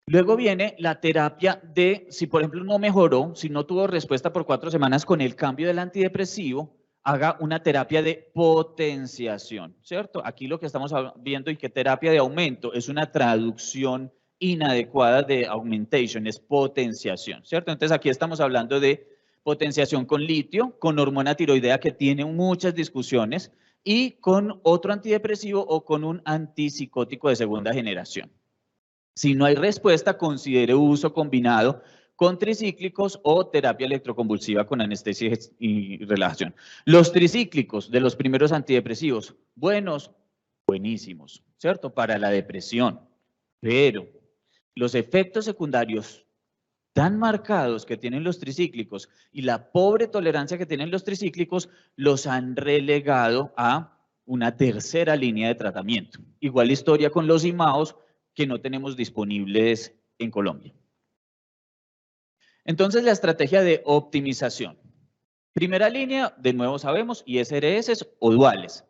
Luego viene la terapia de, si por ejemplo no mejoró, si no tuvo respuesta por 4 semanas con el cambio del antidepresivo, haga una terapia de potenciación, ¿cierto? Aquí lo que estamos viendo y que terapia de aumento es una traducción inadecuada de augmentation, es potenciación, ¿cierto? Entonces aquí estamos hablando de potenciación con litio, con hormona tiroidea que tiene muchas discusiones, y con otro antidepresivo o con un antipsicótico de segunda generación. Si no hay respuesta, considere uso combinado con tricíclicos o terapia electroconvulsiva con anestesia y relajación. Los tricíclicos de los primeros antidepresivos, buenos, buenísimos, ¿cierto? Para la depresión, pero los efectos secundarios tan marcados que tienen los tricíclicos y la pobre tolerancia que tienen los tricíclicos los han relegado a una tercera línea de tratamiento. Igual historia con los IMAOs que no tenemos disponibles en Colombia. Entonces, la estrategia de optimización. Primera línea, de nuevo sabemos, ISRS o duales.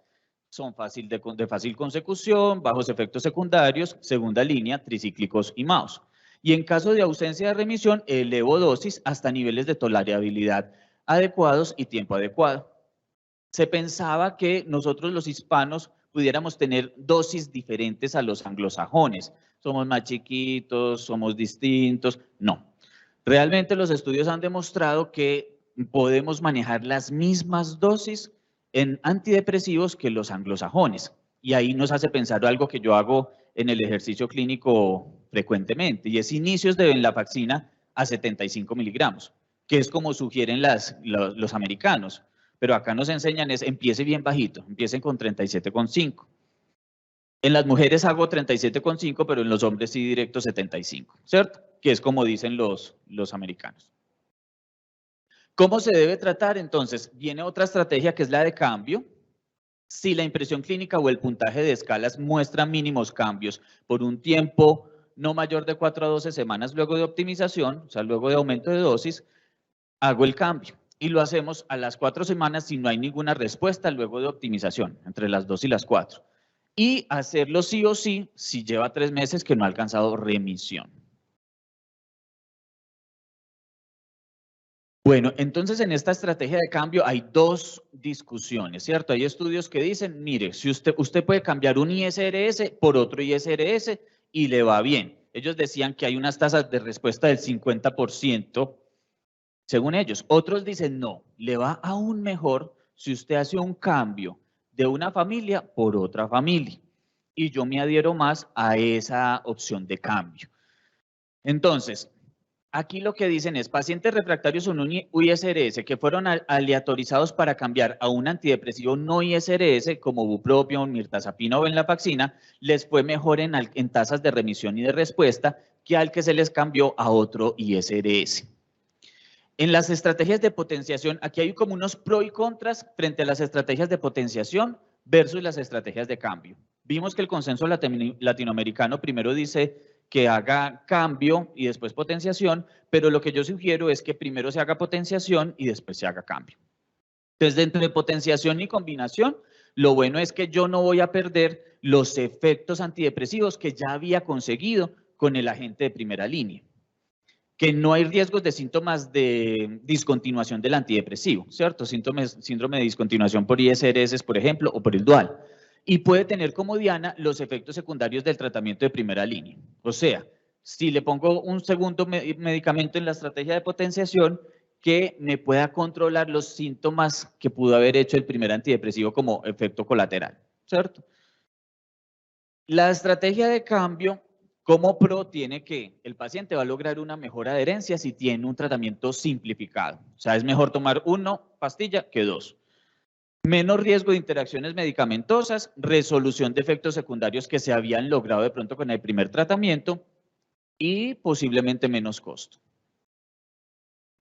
Son de fácil consecución, bajos efectos secundarios. Segunda línea, tricíclicos y mouse. Y en caso de ausencia de remisión, elevo dosis hasta niveles de tolerabilidad adecuados y tiempo adecuado. Se pensaba que nosotros los hispanos pudiéramos tener dosis diferentes a los anglosajones. Somos más chiquitos, somos distintos. No. Realmente los estudios han demostrado que podemos manejar las mismas dosis en antidepresivos que los anglosajones. Y ahí nos hace pensar algo que yo hago en el ejercicio clínico frecuentemente, y es inicios de venlafaxina a 75 miligramos, que es como sugieren los americanos. Pero acá nos enseñan es empiece bien bajito, empiecen con 37,5. En las mujeres hago 37,5, pero en los hombres sí directo 75, ¿cierto? Que es como dicen los americanos. ¿Cómo se debe tratar? Entonces, viene otra estrategia que es la de cambio. Si la impresión clínica o el puntaje de escalas muestra mínimos cambios por un tiempo no mayor de 4 a 12 semanas luego de optimización, o sea, luego de aumento de dosis, hago el cambio. Y lo hacemos a las 4 semanas si no hay ninguna respuesta luego de optimización, entre las 2 y las 4. Y hacerlo sí o sí si lleva 3 meses que no ha alcanzado remisión. Bueno, entonces en esta estrategia de cambio hay dos discusiones, ¿cierto? Hay estudios que dicen, mire, si usted puede cambiar un ISRS por otro ISRS y le va bien. Ellos decían que hay unas tasas de respuesta del 50%, según ellos. Otros dicen, no, le va aún mejor si usted hace un cambio de una familia por otra familia. Y yo me adhiero más a esa opción de cambio. Entonces, aquí lo que dicen es, pacientes refractarios a un ISRS que fueron aleatorizados para cambiar a un antidepresivo no ISRS, como bupropión, mirtazapina o venlafaxina, les fue mejor en tasas de remisión y de respuesta que al que se les cambió a otro ISRS. En las estrategias de potenciación, aquí hay como unos pros y contras frente a las estrategias de potenciación versus las estrategias de cambio. Vimos que el consenso latinoamericano primero dice que haga cambio y después potenciación, pero lo que yo sugiero es que primero se haga potenciación y después se haga cambio. Entonces, dentro de potenciación y combinación, lo bueno es que yo no voy a perder los efectos antidepresivos que ya había conseguido con el agente de primera línea. Que no hay riesgos de síntomas de discontinuación del antidepresivo, ¿cierto? Síndrome de discontinuación por ISRS, por ejemplo, o por el dual. Y puede tener como diana los efectos secundarios del tratamiento de primera línea. O sea, si le pongo un segundo medicamento en la estrategia de potenciación, que me pueda controlar los síntomas que pudo haber hecho el primer antidepresivo como efecto colateral, ¿cierto? La estrategia de cambio, como pro, tiene que el paciente va a lograr una mejor adherencia si tiene un tratamiento simplificado. O sea, es mejor tomar 1 pastilla que 2. Menos riesgo de interacciones medicamentosas, resolución de efectos secundarios que se habían logrado de pronto con el primer tratamiento y posiblemente menos costo.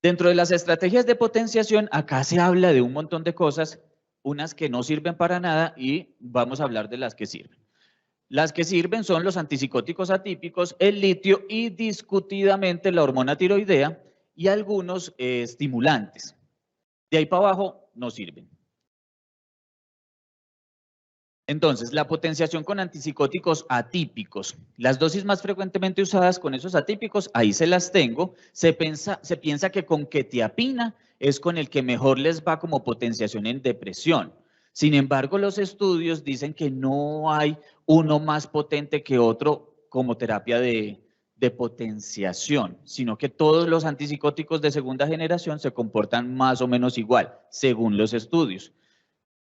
Dentro de las estrategias de potenciación, acá se habla de un montón de cosas, unas que no sirven para nada y vamos a hablar de las que sirven. Las que sirven son los antipsicóticos atípicos, el litio y discutidamente la hormona tiroidea y algunos estimulantes. De ahí para abajo no sirven. Entonces, la potenciación con antipsicóticos atípicos. Las dosis más frecuentemente usadas con esos atípicos, ahí se las tengo. Se piensa que con quetiapina es con el que mejor les va como potenciación en depresión. Sin embargo, los estudios dicen que no hay uno más potente que otro como terapia de potenciación, sino que todos los antipsicóticos de segunda generación se comportan más o menos igual, según los estudios,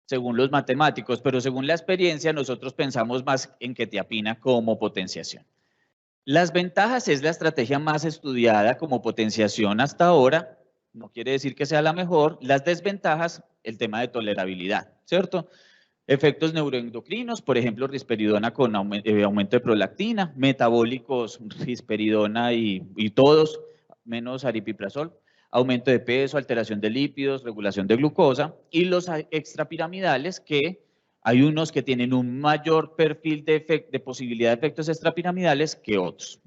según los matemáticos, pero según la experiencia nosotros pensamos más en quetiapina como potenciación. Las ventajas es la estrategia más estudiada como potenciación hasta ahora, no quiere decir que sea la mejor. Las desventajas, el tema de tolerabilidad, ¿cierto? Efectos neuroendocrinos, por ejemplo, risperidona con aumento de prolactina, metabólicos, risperidona y todos, menos aripiprazol, aumento de peso, alteración de lípidos, regulación de glucosa, y los extrapiramidales, que hay unos que tienen un mayor perfil de posibilidad de efectos extrapiramidales que otros.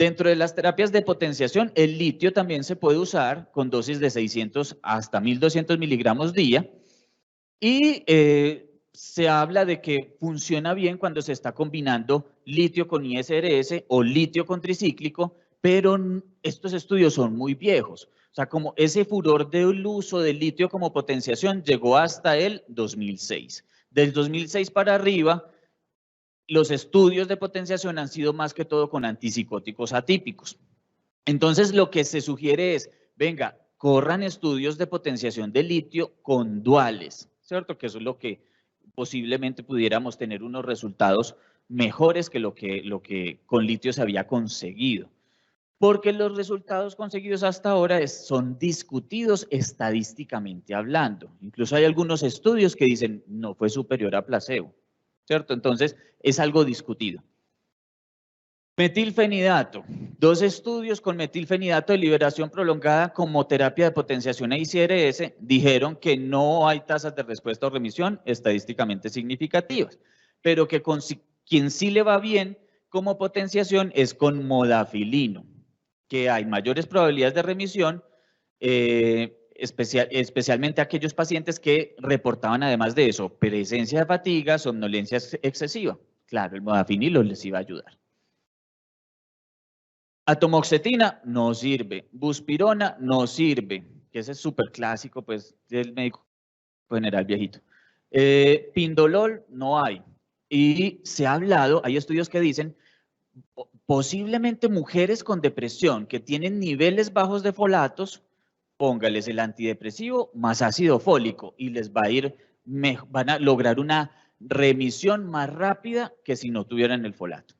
Dentro de las terapias de potenciación, el litio también se puede usar con dosis de 600 hasta 1200 miligramos día y se habla de que funciona bien cuando se está combinando litio con ISRS o litio con tricíclico, pero estos estudios son muy viejos. O sea, como ese furor del uso del litio como potenciación llegó hasta el 2006. Del 2006 para arriba, los estudios de potenciación han sido más que todo con antipsicóticos atípicos. Entonces, lo que se sugiere es, venga, corran estudios de potenciación de litio con duales, ¿cierto? Que eso es lo que posiblemente pudiéramos tener unos resultados mejores que lo que con litio se había conseguido. Porque los resultados conseguidos hasta ahora son discutidos estadísticamente hablando. Incluso hay algunos estudios que dicen no fue superior a placebo, ¿cierto? Entonces, es algo discutido. Metilfenidato. 2 estudios con metilfenidato de liberación prolongada como terapia de potenciación a ICRS dijeron que no hay tasas de respuesta o remisión estadísticamente significativas, pero que con quien sí le va bien como potenciación es con modafilino, que hay mayores probabilidades de remisión, especialmente aquellos pacientes que reportaban además de eso presencia de fatiga, somnolencia excesiva. Claro, el modafinilo les iba a ayudar. Atomoxetina no sirve, buspirona no sirve, que ese es súper clásico pues del médico general viejito. Pindolol no hay. Y se ha hablado, hay estudios que dicen, posiblemente mujeres con depresión que tienen niveles bajos de folatos, póngales el antidepresivo más ácido fólico y les va a ir, van a lograr una remisión más rápida que si no tuvieran el folato.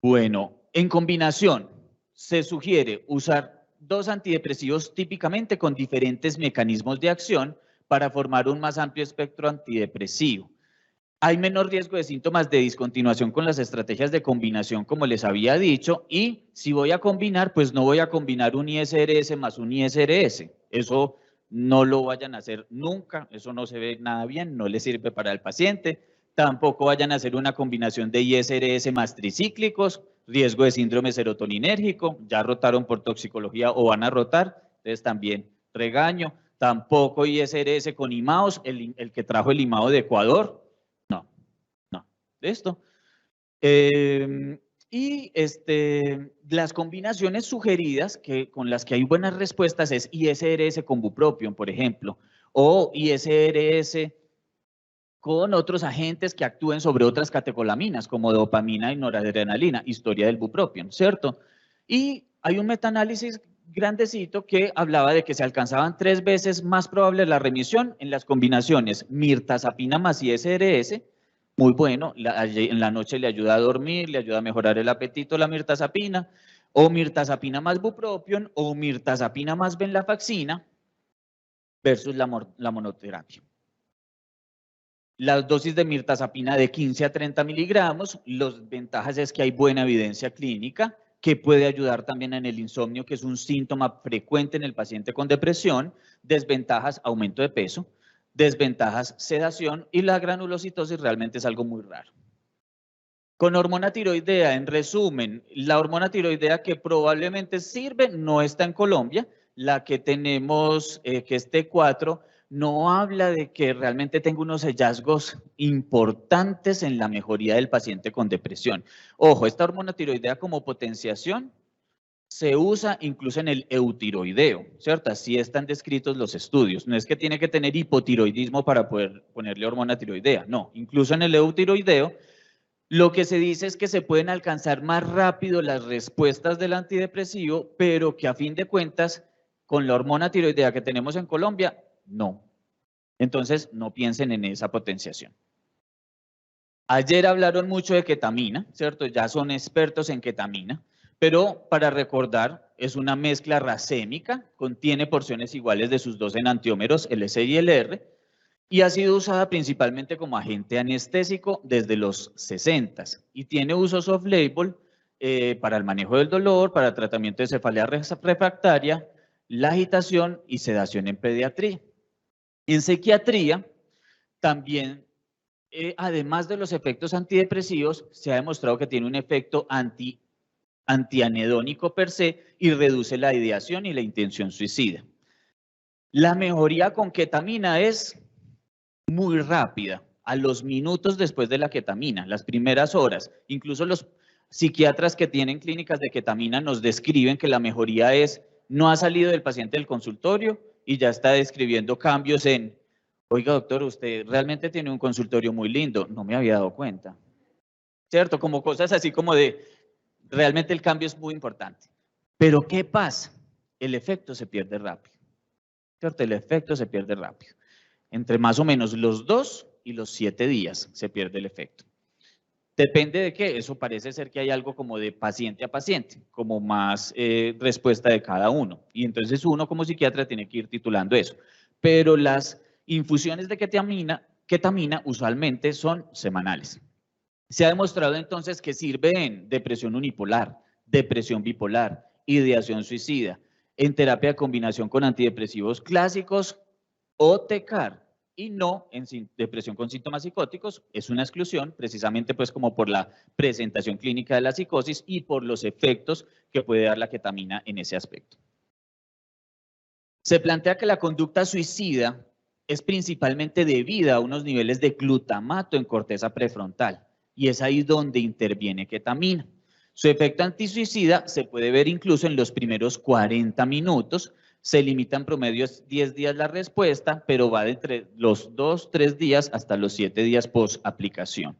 Bueno, en combinación, se sugiere usar 2 antidepresivos típicamente con diferentes mecanismos de acción para formar un más amplio espectro antidepresivo. Hay menor riesgo de síntomas de discontinuación con las estrategias de combinación, como les había dicho, y si voy a combinar, pues no voy a combinar un ISRS más un ISRS. Eso no lo vayan a hacer nunca, eso no se ve nada bien, no le sirve para el paciente. Tampoco vayan a hacer una combinación de ISRS más tricíclicos, riesgo de síndrome serotoninérgico, ya rotaron por toxicología o van a rotar, entonces también regaño. Tampoco ISRS con IMAOs, el que trajo el IMAO de Ecuador, ¿listo? Y las combinaciones sugeridas con las que hay buenas respuestas es ISRS con bupropion, por ejemplo, o ISRS con otros agentes que actúen sobre otras catecolaminas, como dopamina y noradrenalina, historia del bupropion, ¿cierto? Y hay un metaanálisis grandecito que hablaba de que se alcanzaban 3 veces más probable la remisión en las combinaciones mirtazapina más ISRS, muy bueno, en la noche le ayuda a dormir, le ayuda a mejorar el apetito la mirtazapina, o mirtazapina más bupropion, o mirtazapina más venlafaxina, versus la monoterapia. Las dosis de mirtazapina de 15 a 30 miligramos, las ventajas es que hay buena evidencia clínica, que puede ayudar también en el insomnio, que es un síntoma frecuente en el paciente con depresión, desventajas, aumento de peso, desventajas, sedación, y la granulocitosis realmente es algo muy raro. Con hormona tiroidea, en resumen, la hormona tiroidea que probablemente sirve no está en Colombia, la que tenemos, que es T4, no habla de que realmente tenga unos hallazgos importantes en la mejoría del paciente con depresión. Ojo, esta hormona tiroidea como potenciación se usa incluso en el eutiroideo, ¿cierto? Así están descritos los estudios. No es que tiene que tener hipotiroidismo para poder ponerle hormona tiroidea, no. Incluso en el eutiroideo, lo que se dice es que se pueden alcanzar más rápido las respuestas del antidepresivo, pero que a fin de cuentas, con la hormona tiroidea que tenemos en Colombia, no. Entonces, no piensen en esa potenciación. Ayer hablaron mucho de ketamina, ¿cierto? Ya son expertos en ketamina. Pero para recordar, es una mezcla racémica, contiene porciones iguales de sus 2 enantiómeros, el S y el R, y ha sido usada principalmente como agente anestésico desde los 60s y tiene usos off-label para el manejo del dolor, para tratamiento de cefalea refractaria, la agitación y sedación en pediatría. En psiquiatría también además de los efectos antidepresivos, se ha demostrado que tiene un efecto antianedónico per se y reduce la ideación y la intención suicida. La mejoría con ketamina es muy rápida, a los minutos después de la ketamina, las primeras horas. Incluso los psiquiatras que tienen clínicas de ketamina nos describen que la mejoría no ha salido del paciente del consultorio y ya está describiendo cambios en, oiga doctor, usted realmente tiene un consultorio muy lindo, no me había dado cuenta. ¿Cierto? Como cosas así como de, realmente el cambio es muy importante. Pero ¿qué pasa? El efecto se pierde rápido. ¿Cierto? El efecto se pierde rápido. Entre más o menos los 2 y los 7 días se pierde el efecto. Depende de qué, eso parece ser que hay algo como de paciente a paciente, como más respuesta de cada uno. Y entonces uno como psiquiatra tiene que ir titulando eso. Pero las infusiones de ketamina usualmente son semanales. Se ha demostrado entonces que sirve en depresión unipolar, depresión bipolar, ideación suicida, en terapia de combinación con antidepresivos clásicos o TCAR, y no en depresión con síntomas psicóticos, es una exclusión precisamente pues como por la presentación clínica de la psicosis y por los efectos que puede dar la ketamina en ese aspecto. Se plantea que la conducta suicida es principalmente debida a unos niveles de glutamato en corteza prefrontal y es ahí donde interviene ketamina. Su efecto antisuicida se puede ver incluso en los primeros 40 minutos. Se limita en promedio a 10 días la respuesta, pero va de entre los 2, 3 días hasta los 7 días post aplicación.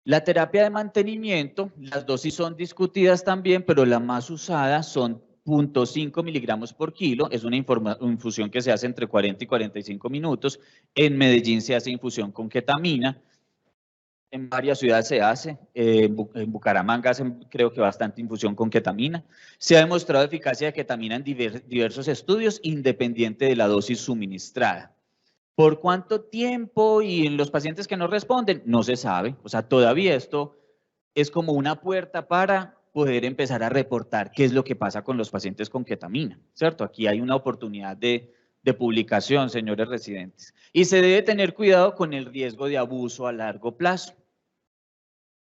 La terapia de mantenimiento, las dosis son discutidas también, pero la más usada son 0.5 miligramos por kilo, es una infusión que se hace entre 40 y 45 minutos. En Medellín se hace infusión con ketamina. En varias ciudades se hace, en Bucaramanga hacen creo que bastante infusión con ketamina. Se ha demostrado eficacia de ketamina en diversos estudios, independiente de la dosis suministrada. ¿Por cuánto tiempo y en los pacientes que no responden? No se sabe, o sea, todavía esto es como una puerta para poder empezar a reportar qué es lo que pasa con los pacientes con ketamina, ¿cierto? Aquí hay una oportunidad de publicación, señores residentes. Y se debe tener cuidado con el riesgo de abuso a largo plazo.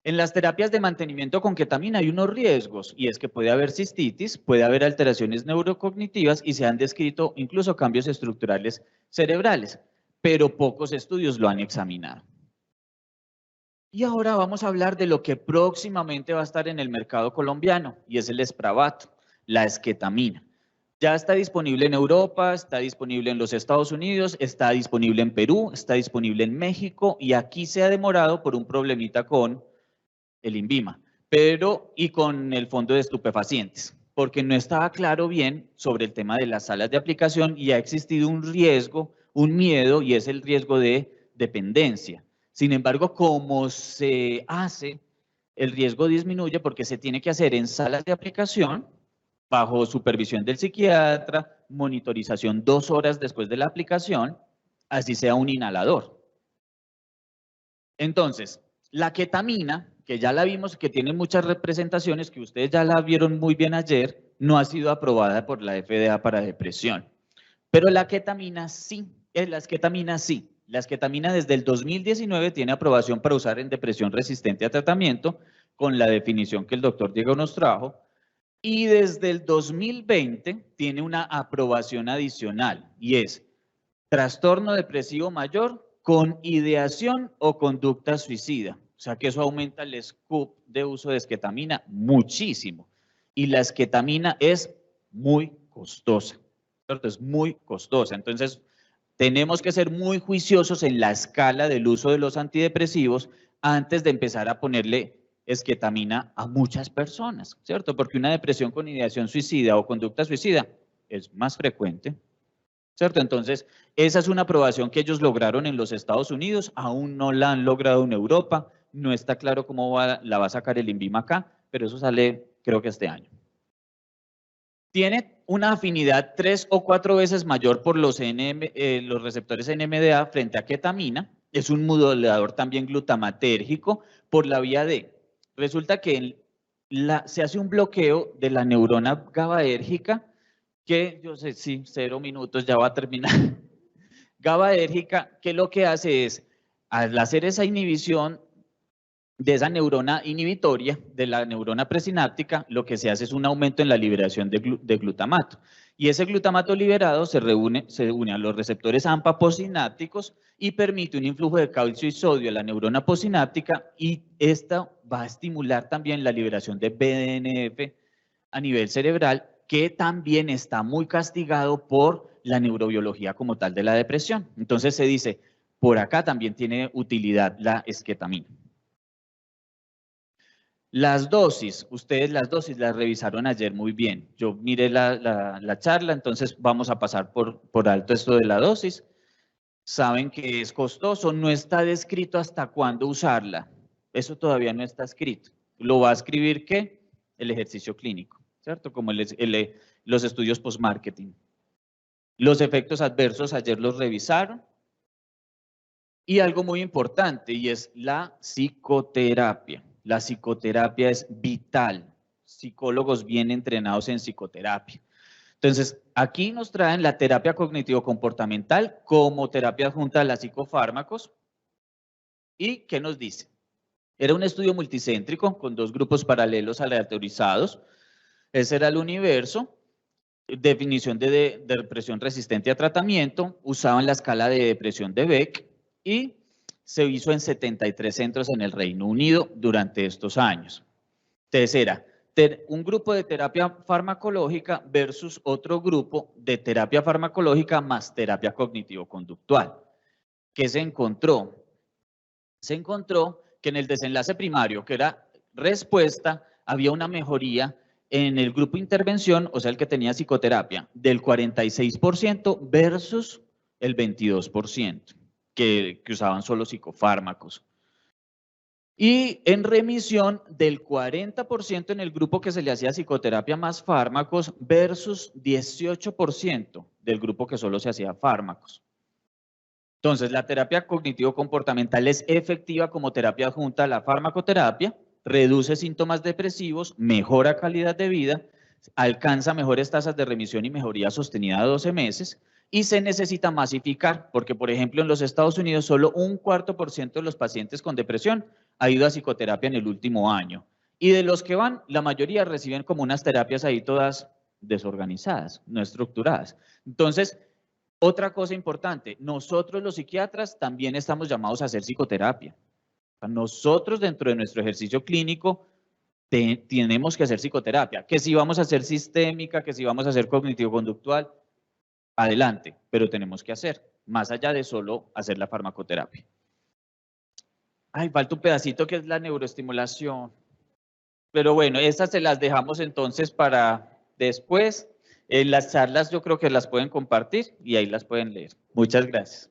En las terapias de mantenimiento con ketamina hay unos riesgos, y es que puede haber cistitis, puede haber alteraciones neurocognitivas y se han descrito incluso cambios estructurales cerebrales, pero pocos estudios lo han examinado. Y ahora vamos a hablar de lo que próximamente va a estar en el mercado colombiano, y es el Spravato, la esketamina. Ya está disponible en Europa, está disponible en los Estados Unidos, está disponible en Perú, está disponible en México, y aquí se ha demorado por un problemita con el INVIMA, y con el Fondo de Estupefacientes, porque no estaba claro bien sobre el tema de las salas de aplicación y ha existido un riesgo, un miedo, y es el riesgo de dependencia. Sin embargo, como se hace, el riesgo disminuye porque se tiene que hacer en salas de aplicación, bajo supervisión del psiquiatra, monitorización 2 horas después de la aplicación, así sea un inhalador. Entonces, la ketamina, que ya la vimos, que tiene muchas representaciones, que ustedes ya la vieron muy bien ayer, no ha sido aprobada por la FDA para depresión. Pero la ketamina sí, la esketamina desde el 2019 tiene aprobación para usar en depresión resistente a tratamiento, con la definición que el doctor Diego nos trajo, y desde el 2020 tiene una aprobación adicional, y es trastorno depresivo mayor con ideación o conducta suicida. O sea que eso aumenta el scope de uso de esketamina muchísimo. Y la esketamina es muy costosa, ¿cierto? Es muy costosa. Entonces, tenemos que ser muy juiciosos en la escala del uso de los antidepresivos antes de empezar a ponerle esketamina a muchas personas, ¿cierto? Porque una depresión con ideación suicida o conducta suicida es más frecuente, ¿cierto? Entonces, esa es una aprobación que ellos lograron en los Estados Unidos, aún no la han logrado en Europa, no está claro cómo la va a sacar el INVIMA acá, pero eso sale creo que este año. Tiene una afinidad 3 o 4 veces mayor por los receptores NMDA frente a ketamina, es un modulador también glutamatérgico por la vía D. Resulta que se hace un bloqueo de la neurona GABAérgica, que yo sé, sí, 0 minutos, ya va a terminar. GABAérgica, que lo que hace es, al hacer esa inhibición de esa neurona inhibitoria, de la neurona presináptica, lo que se hace es un aumento en la liberación de glutamato. Y ese glutamato liberado se une a los receptores AMPA postsinápticos y permite un influjo de calcio y sodio a la neurona postsináptica, y esta va a estimular también la liberación de BDNF a nivel cerebral, que también está muy castigado por la neurobiología como tal de la depresión. Entonces se dice, por acá también tiene utilidad la esquetamina. Las dosis, ustedes las dosis las revisaron ayer muy bien. Yo miré la charla, entonces vamos a pasar por alto esto de la dosis. Saben que es costoso, no está descrito hasta cuándo usarla. Eso todavía no está escrito. Lo va a escribir ¿qué? El ejercicio clínico, ¿cierto? Como los estudios post-marketing. Los efectos adversos ayer los revisaron. Y algo muy importante, y es la psicoterapia. La psicoterapia es vital. Psicólogos bien entrenados en psicoterapia. Entonces, aquí nos traen la terapia cognitivo-comportamental como terapia adjunta a los psicofármacos. ¿Y qué nos dice? Era un estudio multicéntrico con 2 grupos paralelos aleatorizados. Ese era el universo. Definición de depresión resistente a tratamiento. Usaban la escala de depresión de Beck y se hizo en 73 centros en el Reino Unido durante estos años. Entonces era un grupo de terapia farmacológica versus otro grupo de terapia farmacológica más terapia cognitivo-conductual. ¿Qué se encontró? Se encontró que en el desenlace primario, que era respuesta, había una mejoría en el grupo intervención, o sea, el que tenía psicoterapia, del 46% versus el 22%. Que usaban solo psicofármacos. Y en remisión del 40% en el grupo que se le hacía psicoterapia más fármacos versus 18% del grupo que solo se hacía fármacos. Entonces, la terapia cognitivo-comportamental es efectiva como terapia adjunta a la farmacoterapia, reduce síntomas depresivos, mejora calidad de vida, alcanza mejores tasas de remisión y mejoría sostenida a 12 meses, y se necesita masificar, porque por ejemplo en los Estados Unidos solo un 4% de los pacientes con depresión ha ido a psicoterapia en el último año. Y de los que van, la mayoría reciben como unas terapias ahí todas desorganizadas, no estructuradas. Entonces, otra cosa importante, nosotros los psiquiatras también estamos llamados a hacer psicoterapia. Nosotros dentro de nuestro ejercicio clínico tenemos que hacer psicoterapia, que si vamos a hacer sistémica, que si vamos a hacer cognitivo-conductual, adelante, pero tenemos que hacer, más allá de solo hacer la farmacoterapia. Ay, falta un pedacito que es la neuroestimulación. Pero bueno, estas se las dejamos entonces para después. En las charlas yo creo que las pueden compartir y ahí las pueden leer. Muchas gracias.